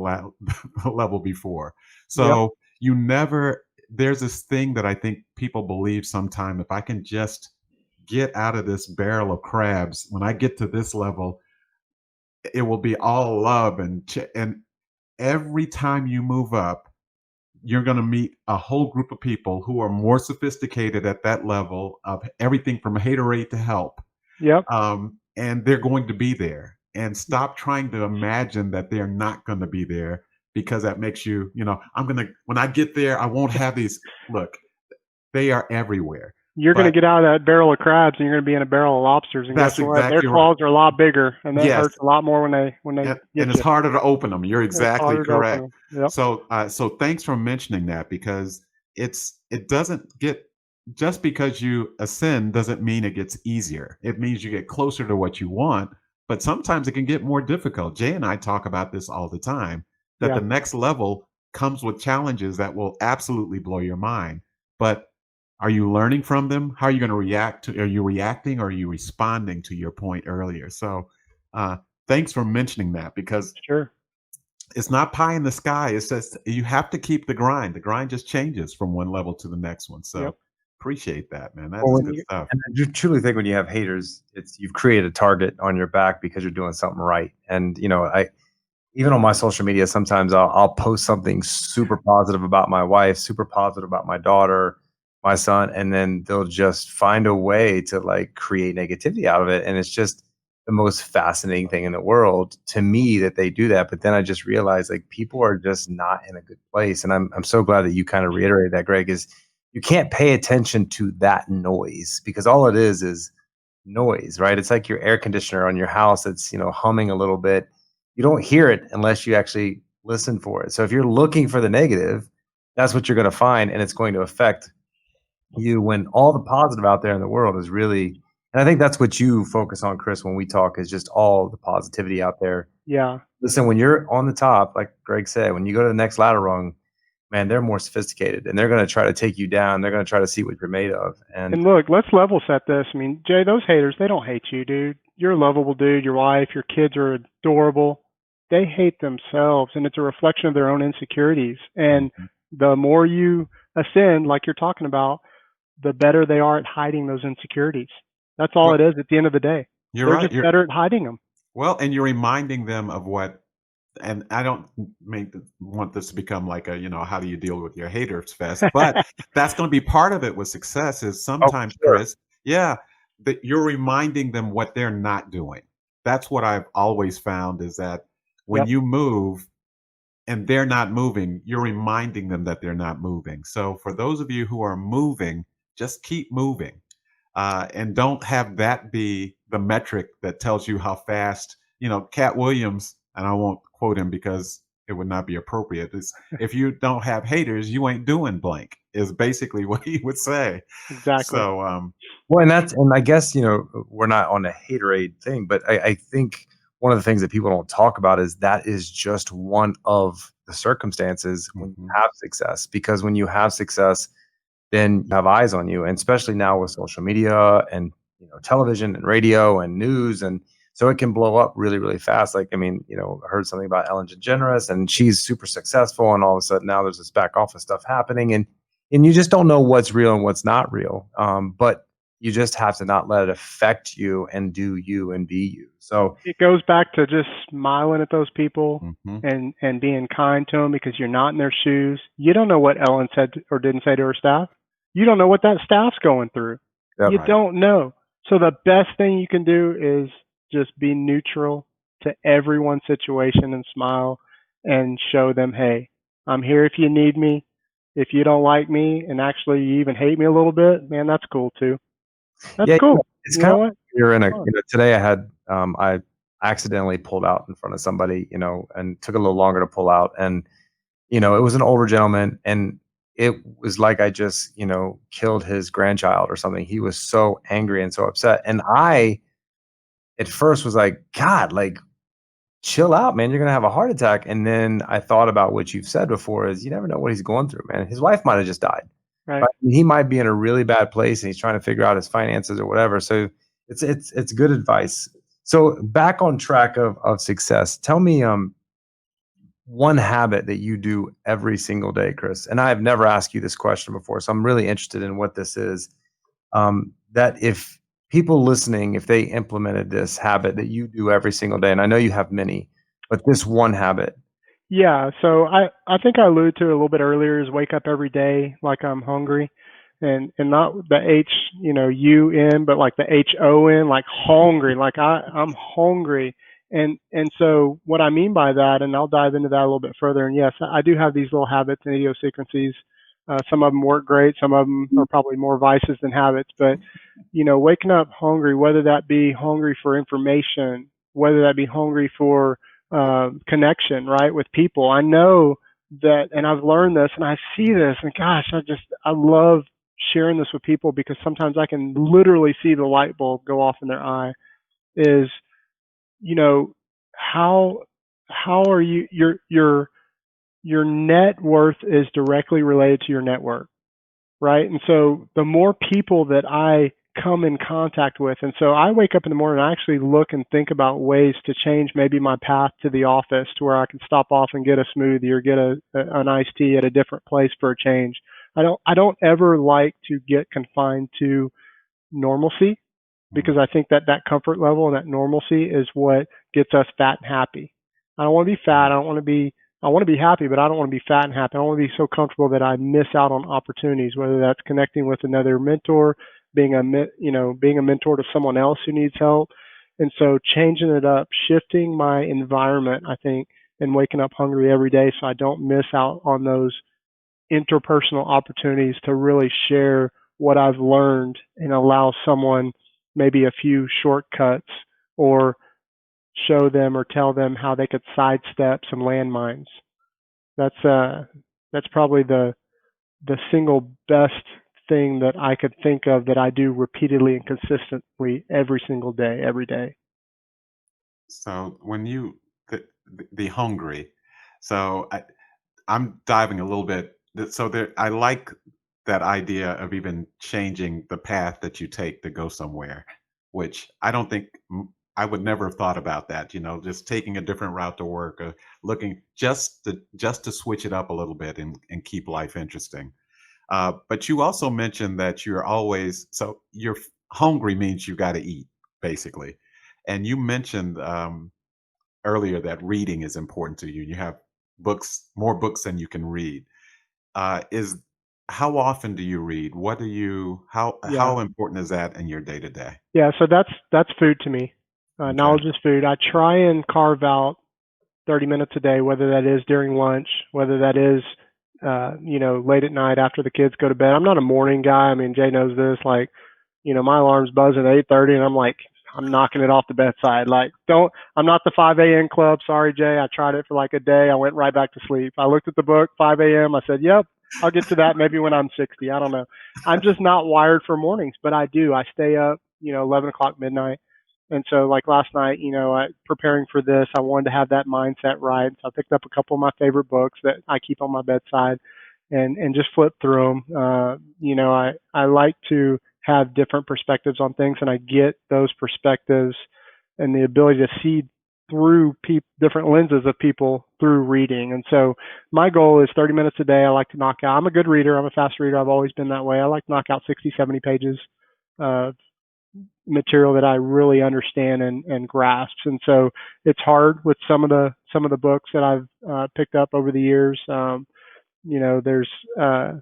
level before. So you never there's this thing that I think people believe sometime, if I can just get out of this barrel of crabs, when I get to this level, it will be all love and every time you move up, you're going to meet a whole group of people who are more sophisticated at that level of everything from haterade to help. Yep. And they're going to be there. And stop trying to imagine that they're not going to be there, because that makes you, when I get there, I won't have these. Look, they are everywhere. You're going to get out of that barrel of crabs, and you're going to be in a barrel of lobsters. And That's guess what? exactly Their claws are a lot bigger, and that hurts a lot more when they and get it's you. harder to open them. You're exactly correct. Yep. So thanks for mentioning that, because it doesn't get, just because you ascend doesn't mean it gets easier. It means you get closer to what you want, but sometimes it can get more difficult. Jay and I talk about this all the time, that the next level comes with challenges that will absolutely blow your mind. But are you learning from them? How are you going to react to? Are you reacting, or are you responding, to your point earlier? So thanks for mentioning that, because it's not pie in the sky. It's just you have to keep the grind. The grind just changes from one level to the next one. So appreciate that, man. That's good stuff. And I truly think when you have haters, you've created a target on your back because you're doing something right. And even on my social media, sometimes I'll post something super positive about my wife, super positive about my daughter, my son, and then they'll just find a way to like create negativity out of it. And it's just the most fascinating thing in the world to me that they do that. But then I just realized, like, people are just not in a good place. And I'm so glad that you kind of reiterated that, Greg, is you can't pay attention to that noise, because all it is noise, right? It's like your air conditioner on your house that's, humming a little bit. You don't hear it unless you actually listen for it. So if you're looking for the negative, that's what you're going to find, and it's going to affect you, when all the positive out there in the world is really, and I think that's what you focus on, Chris, when we talk, is just all the positivity out there. Yeah. Listen, when you're on the top, like Greg said, when you go to the next ladder rung, man, they're more sophisticated, and they're going to try to take you down. They're going to try to see what you're made of. And look, let's level set this. I mean, Jay, those haters, they don't hate you, dude. You're a lovable dude. Your wife, your kids are adorable. They hate themselves, and it's a reflection of their own insecurities. And the more you ascend, like you're talking about, the better they are at hiding those insecurities. That's all it is at the end of the day. They're just better at hiding them. Well, and you're reminding them of what, and I don't want this to become like a, how do you deal with your haters fest, but that's going to be part of it with success, is sometimes, Chris, that you're reminding them what they're not doing. That's what I've always found, is that when you move and they're not moving, you're reminding them that they're not moving. So for those of you who are moving, just keep moving, and don't have that be the metric that tells you how fast, Cat Williams, and I won't quote him because it would not be appropriate, is if you don't have haters, you ain't doing blank, is basically what he would say. Exactly. So, well, and I guess, we're not on a haterade thing, but I think one of the things that people don't talk about is that is just one of the circumstances when you have success, because when you have success, then you have eyes on you, and especially now with social media and television and radio and news, and so it can blow up really, really fast. Like, I heard something about Ellen DeGeneres, and she's super successful, and all of a sudden now there's this back office stuff happening, and you just don't know what's real and what's not real. But you just have to not let it affect you, and do you and be you. So it goes back to just smiling at those people and being kind to them, because you're not in their shoes. You don't know what Ellen said or didn't say to her staff. You don't know what that staff's going through. You don't know. So the best thing you can do is just be neutral to everyone's situation and smile and show them, hey, I'm here if you need me. If you don't like me and actually you even hate me a little bit, man, that's cool too. That's cool. It's kind of, you're in a, today I had, I accidentally pulled out in front of somebody, and took a little longer to pull out. And, it was an older gentleman, and it was like I just, killed his grandchild or something. He was so angry and so upset. And I, at first, was like, God, like, chill out, man. You're going to have a heart attack. And then I thought about what you've said before, is you never know what he's going through, man. His wife might have just died. Right. He might be in a really bad place, and he's trying to figure out his finances or whatever. So it's good advice. So back on track of success. Tell me, one habit that you do every single day, Chris? And I have never asked you this question before, so I'm really interested in what this is. That if people listening, if they implemented this habit that you do every single day, and I know you have many, but this one habit. Yeah, so I think I alluded to it a little bit earlier is wake up every day like I'm hungry, and not the H, UN, but like the HON, like hungry, like I'm hungry. And so what I mean by that, and I'll dive into that a little bit further. And yes, I do have these little habits and idiosyncrasies. Some of them work great. Some of them are probably more vices than habits. But waking up hungry, whether that be hungry for information, whether that be hungry for connection, right, with people. I know that, and I've learned this, and I see this, and gosh, I love sharing this with people because sometimes I can literally see the light bulb go off in their eye. Is how are you your net worth is directly related to your network, right? And so the more people that I come in contact with, and so I wake up in the morning and I actually look and think about ways to change maybe my path to the office to where I can stop off and get a smoothie or get an iced tea at a different place for a change. I don't ever like to get confined to normalcy because I think that comfort level and that normalcy is what gets us fat and happy. I don't want to be fat. I want to be happy, but I don't want to be fat and happy. I don't want to be so comfortable that I miss out on opportunities, whether that's connecting with another mentor, being a mentor to someone else who needs help. And so changing it up, shifting my environment, I think, and waking up hungry every day so I don't miss out on those interpersonal opportunities to really share what I've learned and allow someone maybe a few shortcuts or show them or tell them how they could sidestep some landmines. That's probably the single best thing that I could think of that I do repeatedly and consistently every single day, every day. So when you the hungry, so I'm diving a little bit. So there, I like that idea of even changing the path that you take to go somewhere, which I don't think I would never have thought about that. Just taking a different route to work, looking just to switch it up a little bit and keep life interesting. But you also mentioned that you're hungry means you got to eat, basically. And you mentioned earlier that reading is important to you. You have more books than you can read. Is How often do you read? What do you Yeah. how important is that in your day to day? Yeah, so that's food to me. Okay. Knowledge is food. I try and carve out 30 minutes a day, whether that is during lunch, whether that is, late at night after the kids go to bed. I'm not a morning guy. I mean, Jay knows this. Like, my alarm's buzzing at 8:30, and I'm like, I'm knocking it off the bedside. Like, I'm not the 5 a.m. club. Sorry, Jay. I tried it for like a day. I went right back to sleep. I looked at the book, 5 a.m. I said, yep, I'll get to that maybe when I'm 60. I don't know. I'm just not wired for mornings, but I do. I stay up, 11 o'clock midnight. And so like last night, preparing for this, I wanted to have that mindset right. So I picked up a couple of my favorite books that I keep on my bedside and just flip through them. I like to have different perspectives on things, and I get those perspectives and the ability to see through different lenses of people through reading. And so my goal is 30 minutes a day. I like to knock out. I'm a good reader. I'm a fast reader. I've always been that way. I like to knock out 60, 70 pages of material that I really understand and grasp. And so it's hard with some of the books that I've picked up over the years. There's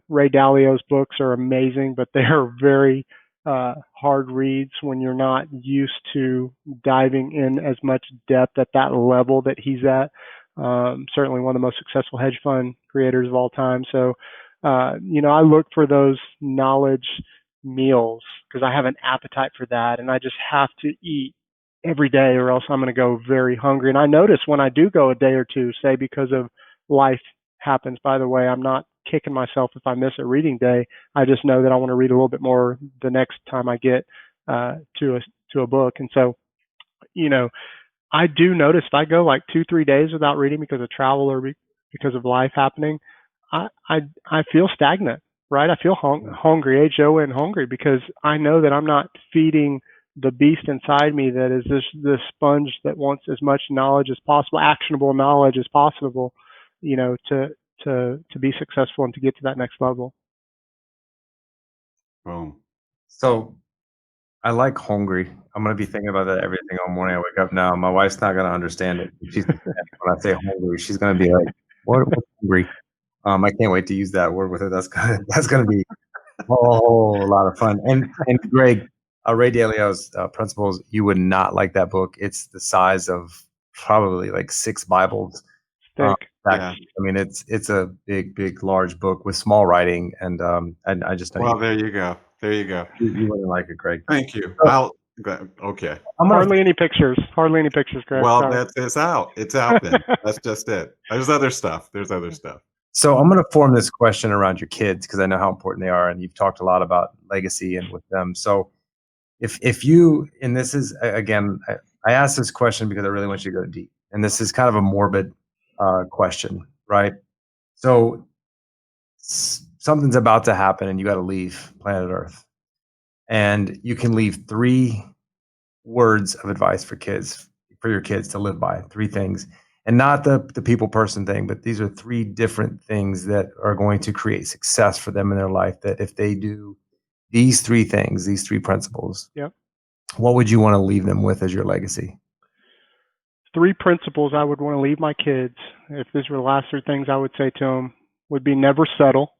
Ray Dalio's books are amazing, but they are very hard reads when you're not used to diving in as much depth at that level that he's at. Certainly one of the most successful hedge fund creators of all time. So, I look for those knowledge meals because I have an appetite for that, and I just have to eat every day or else I'm going to go very hungry. And I notice when I do go a day or two, say because of life happens, by the way, I'm not kicking myself if I miss a reading day. I just know that I want to read a little bit more the next time I get to a book. And so, I do notice if I go like 2-3 days without reading because of travel or because of life happening, I feel stagnant, right? I feel hungry, HON hungry, because I know that I'm not feeding the beast inside me that is this sponge that wants as much knowledge as possible, actionable knowledge as possible. to be successful and to get to that next level. Boom. So I like hungry. I'm gonna be thinking about that every single morning I wake up now. My wife's not gonna understand it. She's when I say hungry, she's gonna be like, what's hungry? I can't wait to use that word with her. That's gonna be a whole lot of fun. And Greg, Ray Dalio's Principles, you would not like that book. It's the size of probably like 6 Bibles. Thick. Yeah. I mean, it's a big, large book with small writing, and I just know Well, there you go. There you go. you wouldn't like it, Greg. Thank you. Okay. I'm gonna Hardly any pictures, Greg. Well, Sorry. it's out. It's out then. That's just it. There's other stuff. So I'm going to form this question around your kids because I know how important they are, and you've talked a lot about legacy and with them. So if you, and this is again, I asked this question because I really want you to go deep, and this is kind of a morbid question, right? So something's about to happen, and you got to leave planet Earth, and you can leave 3 words of advice for your kids to live by, 3 things. And not the people person thing, but these are 3 different things that are going to create success for them in their life, that if they do these 3 things, these 3 principles, Yep. what would you want to leave them with as your legacy? 3 principles I would want to leave my kids, if these were the last 3 things I would say to them, would be never settle.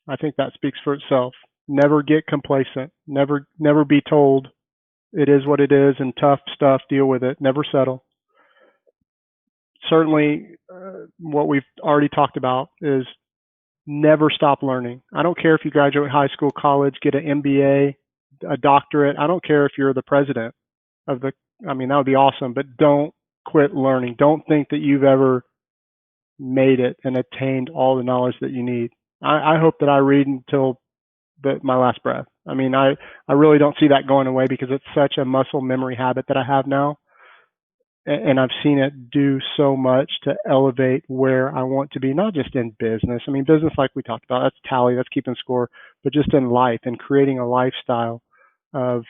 I think that speaks for itself. Never get complacent. Never be told it is what it is and tough stuff, deal with it. Never settle. Certainly, what we've already talked about is never stop learning. I don't care if you graduate high school, college, get an MBA, a doctorate. I don't care if you're the president of that would be awesome, but don't quit learning. Don't think that you've ever made it and attained all the knowledge that you need. I hope that I read until my last breath. I really don't see that going away because it's such a muscle memory habit that I have now. And I've seen it do so much to elevate where I want to be, not just in business. Business, like we talked about, that's tally, that's keeping score, but just in life and creating a lifestyle of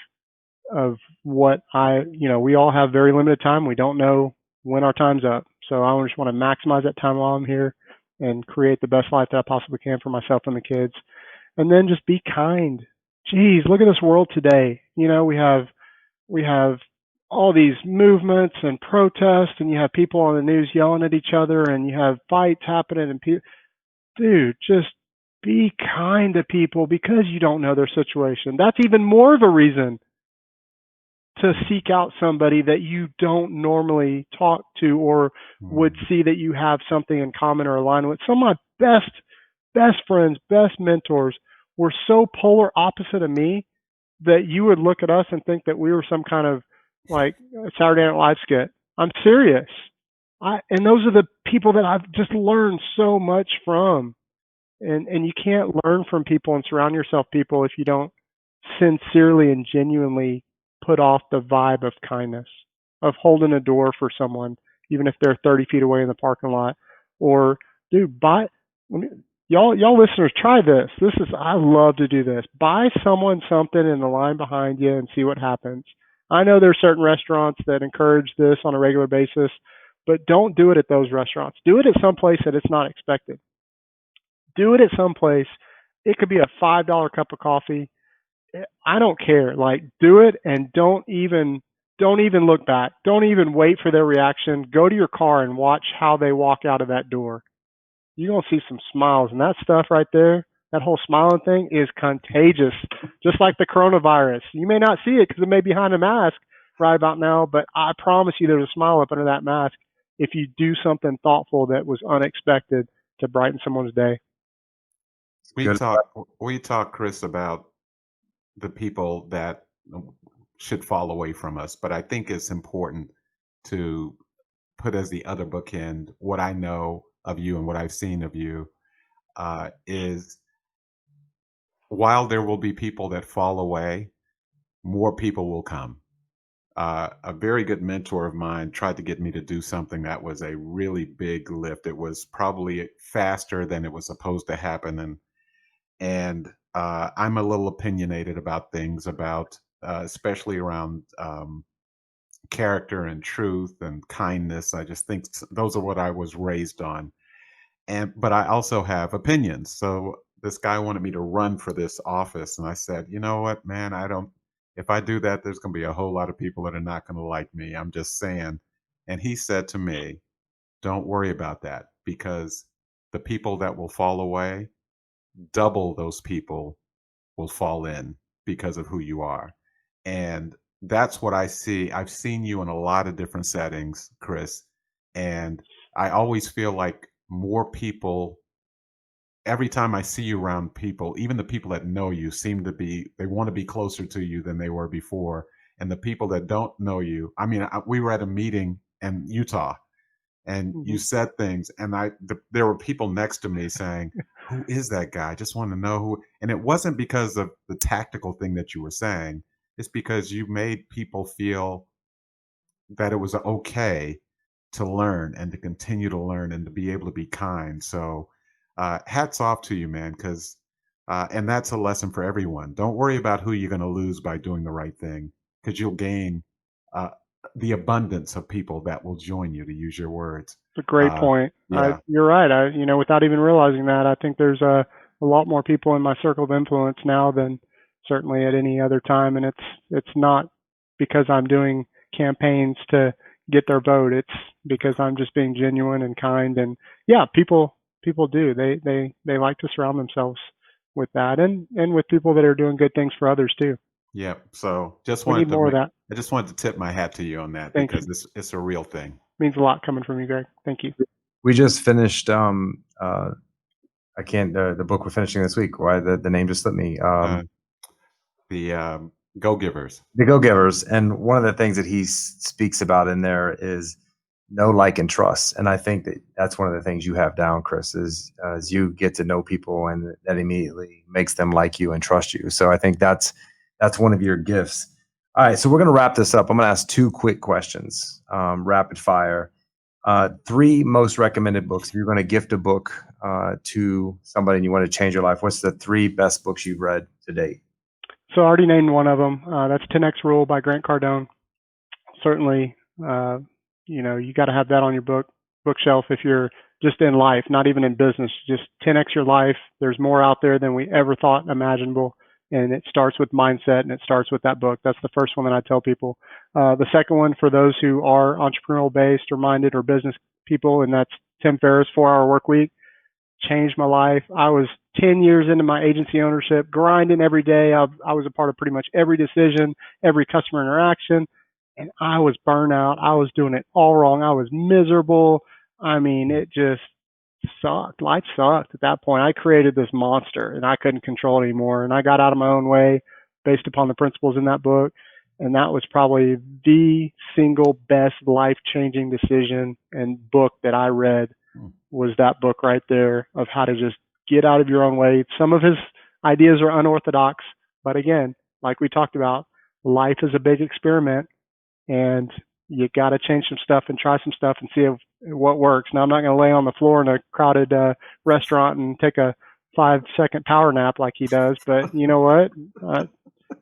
what we all have very limited time. We don't know when our time's up. So I just want to maximize that time while I'm here and create the best life that I possibly can for myself and the kids. And then just be kind. Geez, look at this world today. We have all these movements and protests, and you have people on the news yelling at each other, and you have fights happening, and dude, just be kind to people because you don't know their situation. That's even more of a reason to seek out somebody that you don't normally talk to or would see that you have something in common or aligned with. Some of my best friends, best mentors were so polar opposite of me that you would look at us and think that we were some kind of like a Saturday Night Live skit. I'm serious. And those are the people that I've just learned so much from. And you can't learn from people and surround yourself people if you don't sincerely and genuinely put off the vibe of kindness, of holding a door for someone, even if they're 30 feet away in the parking lot. Or, dude, y'all listeners, try this. I love to do this. Buy someone something in the line behind you and see what happens. I know there are certain restaurants that encourage this on a regular basis, but don't do it at those restaurants. Do it at some place that it's not expected. Do it at some place. It could be a $5 cup of coffee. I don't care. Like, do it and don't even look back. Don't even wait for their reaction. Go to your car and watch how they walk out of that door. You're going to see some smiles, and that stuff right there, that whole smiling thing is contagious, just like the coronavirus. You may not see it because it may be behind a mask right about now, but I promise you there's a smile up under that mask if you do something thoughtful that was unexpected to brighten someone's day. We talk, Chris, about the people that should fall away from us, but I think it's important to put as the other bookend what I know of you and what I've seen of you is while there will be people that fall away, more people will come. A very good mentor of mine tried to get me to do something that was a really big lift. It was probably faster than it was supposed to happen, and I'm a little opinionated about things, especially around character and truth and kindness. I just think those are what I was raised on. But I also have opinions. So this guy wanted me to run for this office, and I said, you know what, man, I don't. If I do that, there's going to be a whole lot of people that are not going to like me. I'm just saying. And he said to me, don't worry about that, because the people that will fall away, double those people will fall in because of who you are. And that's what I see. I've seen you in a lot of different settings, Chris, and I always feel like more people, every time I see you around people, even the people that know you seem to be, they want to be closer to you than they were before. And the people that don't know you, I mean, we were at a meeting in Utah, and you said things, and there were people next to me saying, who is that guy? I just want to know who. And it wasn't because of the tactical thing that you were saying. It's because you made people feel that it was okay to learn and to continue to learn and to be able to be kind. So hats off to you, man, because and that's a lesson for everyone. Don't worry about who you're going to lose by doing the right thing, because you'll gain uh, the abundance of people that will join you, to use your words. It's a great point. Yeah. You're right. Without even realizing that, I think there's a lot more people in my circle of influence now than certainly at any other time. And it's not because I'm doing campaigns to get their vote. It's because I'm just being genuine and kind. And yeah, people do. They like to surround themselves with that, and with people that are doing good things for others too. Yeah. So just We need more of that. I just wanted to tip my hat to you on that, Thank because it's a real thing. Means a lot coming from you, Greg. Thank you. We just finished. I can't. The book we're finishing this week. Why the name just slipped me. The Go-Givers. The Go-Givers, and one of the things that he speaks about in there is know, like, and trust. And I think that's one of the things you have down, Chris, is as you get to know people, and that immediately makes them like you and trust you. So I think that's one of your gifts. All right, so we're going to wrap this up. I'm going to ask 2 quick questions, rapid fire. 3 most recommended books. If you're going to gift a book to somebody and you want to change your life, what's the 3 best books you've read to date? So I already named one of them. That's 10X Rule by Grant Cardone. Certainly, you got to have that on your bookshelf if you're just in life, not even in business. Just 10X your life. There's more out there than we ever thought imaginable. And it starts with mindset, and it starts with that book. That's the first one that I tell people. The second one, for those who are entrepreneurial based or minded or business people, and that's Tim Ferriss' 4-Hour Work Week. Changed my life. I was 10 years into my agency ownership, grinding every day. I was a part of pretty much every decision, every customer interaction, and I was burnt out. I was doing it all wrong. I was miserable. I mean, it just sucked. Life sucked at that point. I created this monster, and I couldn't control it anymore. And I got out of my own way based upon the principles in that book. And that was probably the single best life-changing decision and book that I read, was that book right there, of how to just get out of your own way. Some of his ideas are unorthodox, but again, like we talked about, life is a big experiment, and you got to change some stuff and try some stuff and see what works. Now, I'm not going to lay on the floor in a crowded restaurant and take a 5-second power nap like he does, but you know what?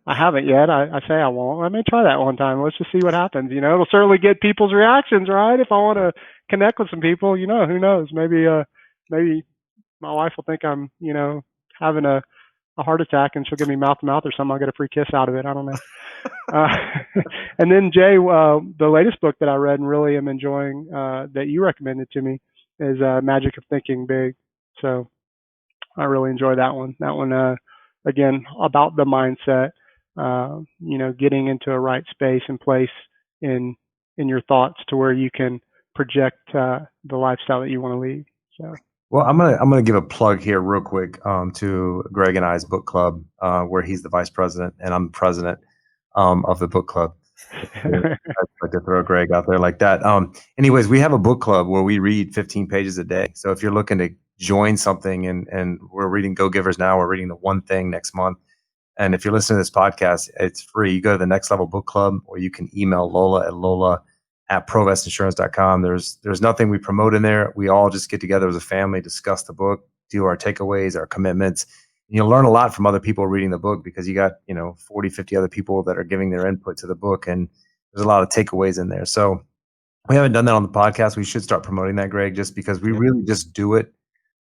I haven't yet. I say I won't. I may try that one time. Let's just see what happens. It'll certainly get people's reactions, right? If I want to connect with some people, who knows? Maybe my wife will think I'm, having a heart attack, and she'll give me mouth to mouth or something. I'll get a free kiss out of it. I don't know. And then Jay, the latest book that I read and really am enjoying, that you recommended to me, is Magic of Thinking Big. So I really enjoy that one. That one, again, about the mindset, getting into a right space and place in your thoughts to where you can project the lifestyle that you want to lead. So. Well, I'm gonna give a plug here real quick to Greg and I's book club, where he's the vice president and I'm the president of the book club. I'd like to throw Greg out there like that. Anyways, we have a book club where we read 15 pages a day. So if you're looking to join something, and we're reading Go-Givers now, we're reading The One Thing next month. And if you're listening to this podcast, it's free. You go to the Next Level Book Club, or you can email Lola@provestinsurance.com. There's nothing we promote in there. We all just get together as a family, discuss the book, do our takeaways, our commitments. And you'll learn a lot from other people reading the book, because you got 40, 50 other people that are giving their input to the book. And there's a lot of takeaways in there. So we haven't done that on the podcast. We should start promoting that, Greg, just because we really just do it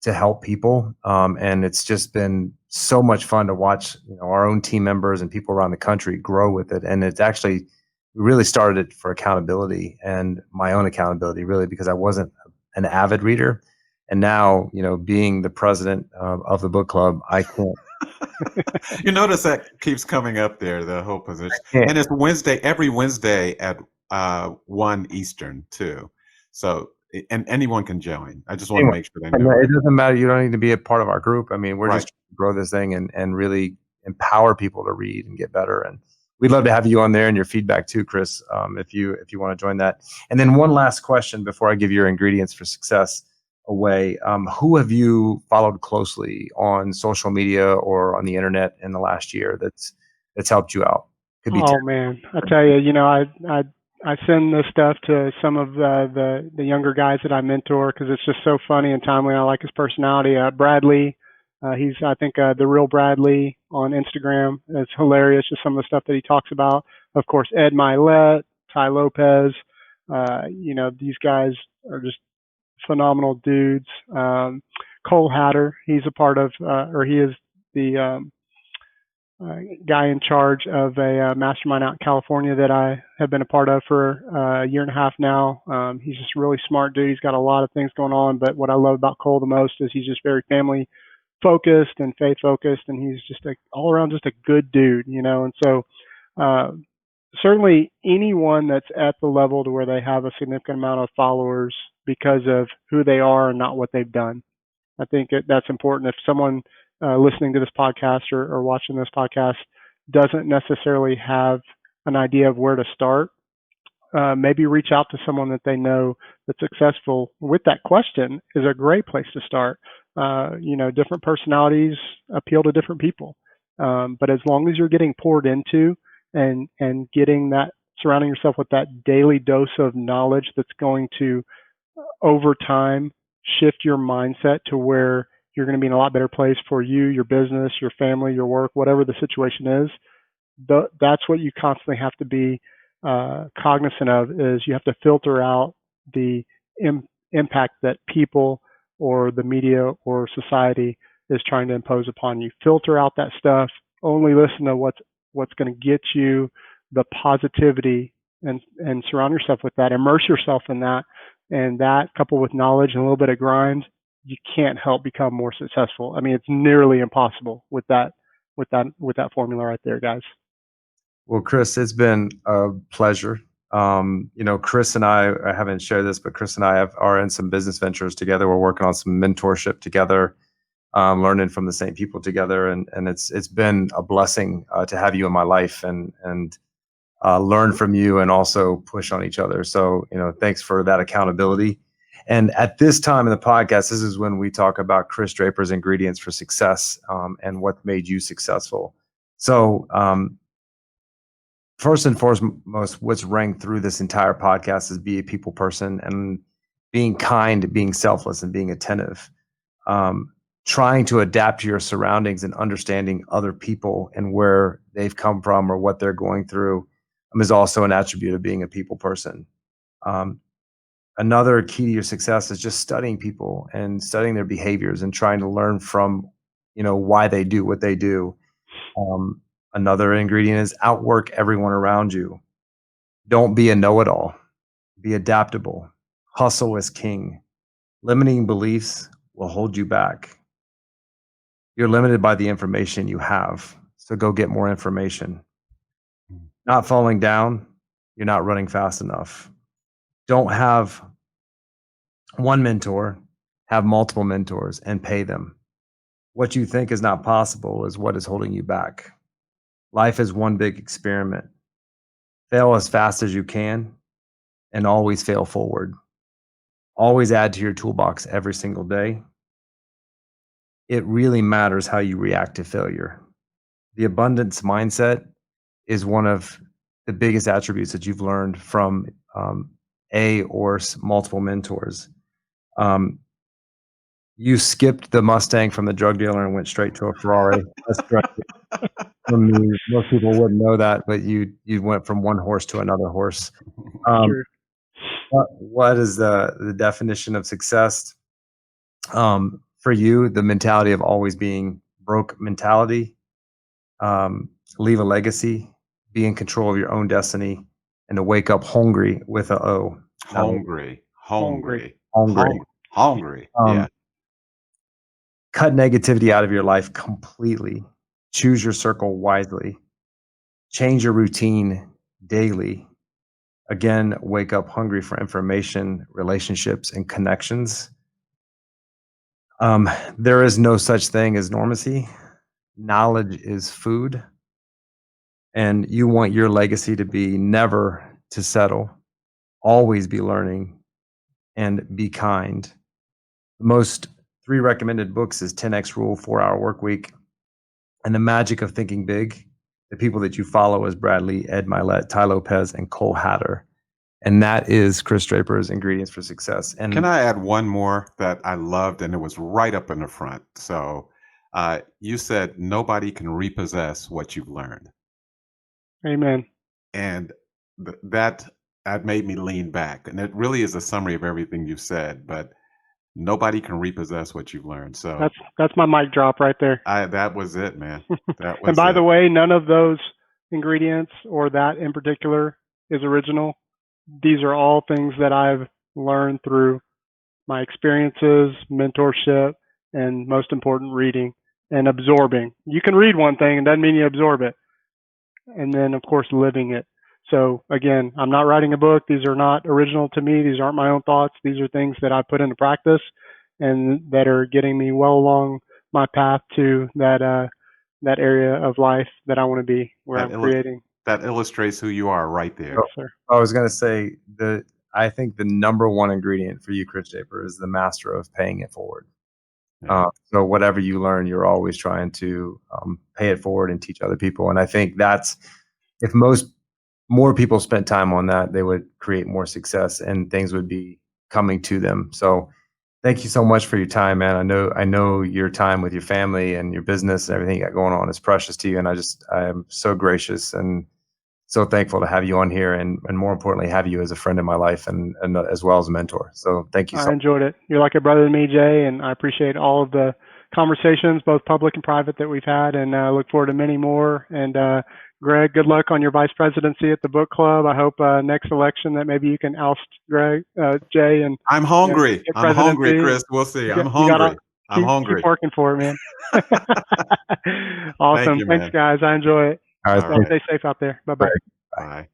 to help people. And it's just been so much fun to watch, our own team members and people around the country grow with it. And it's actually, we really started it for accountability and my own accountability, really, because I wasn't an avid reader. And now, being the president of the book club, I can't. You notice that keeps coming up there, the whole position. Yeah. And it's Wednesday, every Wednesday at 1 Eastern too. So, and anyone can join. I just want to make sure they know. It doesn't matter. You don't need to be a part of our group. I mean, we're just trying to grow this thing and really empower people to read and get better. And we'd love to have you on there and your feedback too, Chris, if you want to join that. And then one last question before I give your ingredients for success away. Who have you followed closely on social media or on the internet in the last year that's helped you out? Could be man, I tell you, I send this stuff to some of the younger guys that I mentor because it's just so funny and timely. I like his personality. Bradley, he's I think the real Bradley on Instagram. It's hilarious, just some of the stuff that he talks about. Of course, Ed Milet, Ty Lopez. These guys are just phenomenal dudes. Cole Hatter, he's a part of, or he is the guy in charge of a mastermind out in California that I have been a part of for a year and a half now. He's just a really smart dude. He's got a lot of things going on, but what I love about Cole the most is he's just very family focused and faith focused, and he's just all around just a good dude, and so certainly anyone that's at the level to where they have a significant amount of followers because of who they are and not what they've done. I think that's important. If someone listening to this podcast or watching this podcast doesn't necessarily have an idea of where to start, maybe reach out to someone that they know that's successful with that question is a great place to start. Different personalities appeal to different people. But as long as you're getting poured into and getting that, surrounding yourself with that daily dose of knowledge that's going to, over time, shift your mindset to where you're going to be in a lot better place for you, your business, your family, your work, whatever the situation is. That's what you constantly have to be cognizant of, is you have to filter out the impact that people or the media or society is trying to impose upon you. Filter out that stuff. Only listen to what's going to get you the positivity, and surround yourself with that. Immerse yourself in that, and that coupled with knowledge and a little bit of grind, you can't help become more successful. I mean, it's nearly impossible with that formula right there, guys. Well, Chris, it's been a pleasure. Chris and I haven't shared this, but Chris and I are in some business ventures together. We're working on some mentorship together, learning from the same people together, and it's been a blessing to have you in my life and learn from you and also push on each other. So, thanks for that accountability. And at this time in the podcast, this is when we talk about Chris Draper's ingredients for success and what made you successful. So, first and foremost, what's rang through this entire podcast is be a people person and being kind, being selfless, and being attentive. Trying to adapt to your surroundings and understanding other people and where they've come from or what they're going through is also an attribute of being a people person. Another key to your success is just studying people and studying their behaviors and trying to learn from, why they do what they do. Another ingredient is outwork everyone around you. Don't be a know-it-all. Be adaptable. Hustle is king. Limiting beliefs will hold you back. You're limited by the information you have, so go get more information. Not falling down, you're not running fast enough. Don't have one mentor, have multiple mentors and pay them. What you think is not possible is what is holding you back. Life is one big experiment. Fail as fast as you can and always fail forward. Always add to your toolbox every single day. It really matters how you react to failure. The abundance mindset is one of the biggest attributes that you've learned from multiple mentors. You skipped the Mustang from the drug dealer and went straight to a Ferrari. That's correct. from me. Most people wouldn't know that, but you went from one horse to another horse. True. What is the definition of success? For you, the mentality of always being broke mentality, leave a legacy, be in control of your own destiny, and to wake up hungry with a O. Hungry. Hungry. Hungry. Yeah. Cut negativity out of your life completely. Choose your circle wisely. Change your routine daily. Again, wake up hungry for information, relationships, and connections. There is no such thing as normacy. Knowledge is food. And you want your legacy to be never to settle, always be learning, and be kind. The most 3 recommended books is 10X Rule, 4-Hour Work Week, and The Magic of Thinking Big. The people that you follow is Brad Lee, Ed Milet, Ty Lopez, and Cole Hatter. And that is Chris Draper's Ingredients for Success. And Can I add one more that I loved, and it was right up in the front? So you said nobody can repossess what you've learned. Amen. And that made me lean back. And it really is a summary of everything you've said, but nobody can repossess what you've learned. So That's my mic drop right there. that was it, man. That was And by it. the way, none of those ingredients or that in particular is original. These are all things that I've learned through my experiences, mentorship, and most important, reading and absorbing. You can read one thing and doesn't mean you absorb it. And then, of course, living it. So again, I'm not writing a book. These are not original to me. These aren't my own thoughts. These are things that I put into practice and that are getting me well along my path to that area of life that I want to be, where I'm creating. That illustrates who you are right there. Yes, sir. I was going to say I think the number one ingredient for you, Chris Draper, is the master of paying it forward. Yeah. So whatever you learn, you're always trying to pay it forward and teach other people. And I think that's, if more people spent time on that, they would create more success and things would be coming to them. So thank you so much for your time, man. I know your time with your family and your business and everything you got going on is precious to you. And I'm so gracious and so thankful to have you on here and more importantly, have you as a friend in my life and as well as a mentor. So thank you so I much. enjoyed it. You're like a brother to me, Jay, and I appreciate all of the conversations, both public and private, that we've had, and look forward to many more. And Greg, good luck on your vice presidency at the book club. I hope next election that maybe you can oust Jay. And I'm hungry. get I'm hungry, presidency. Chris. We'll see. I'm You gotta hungry. I'm hungry. Keep working for it, man. Awesome. Thank you, Thanks, man. guys. I enjoy it. All right, All right. Stay safe out there. Bye-bye. Bye.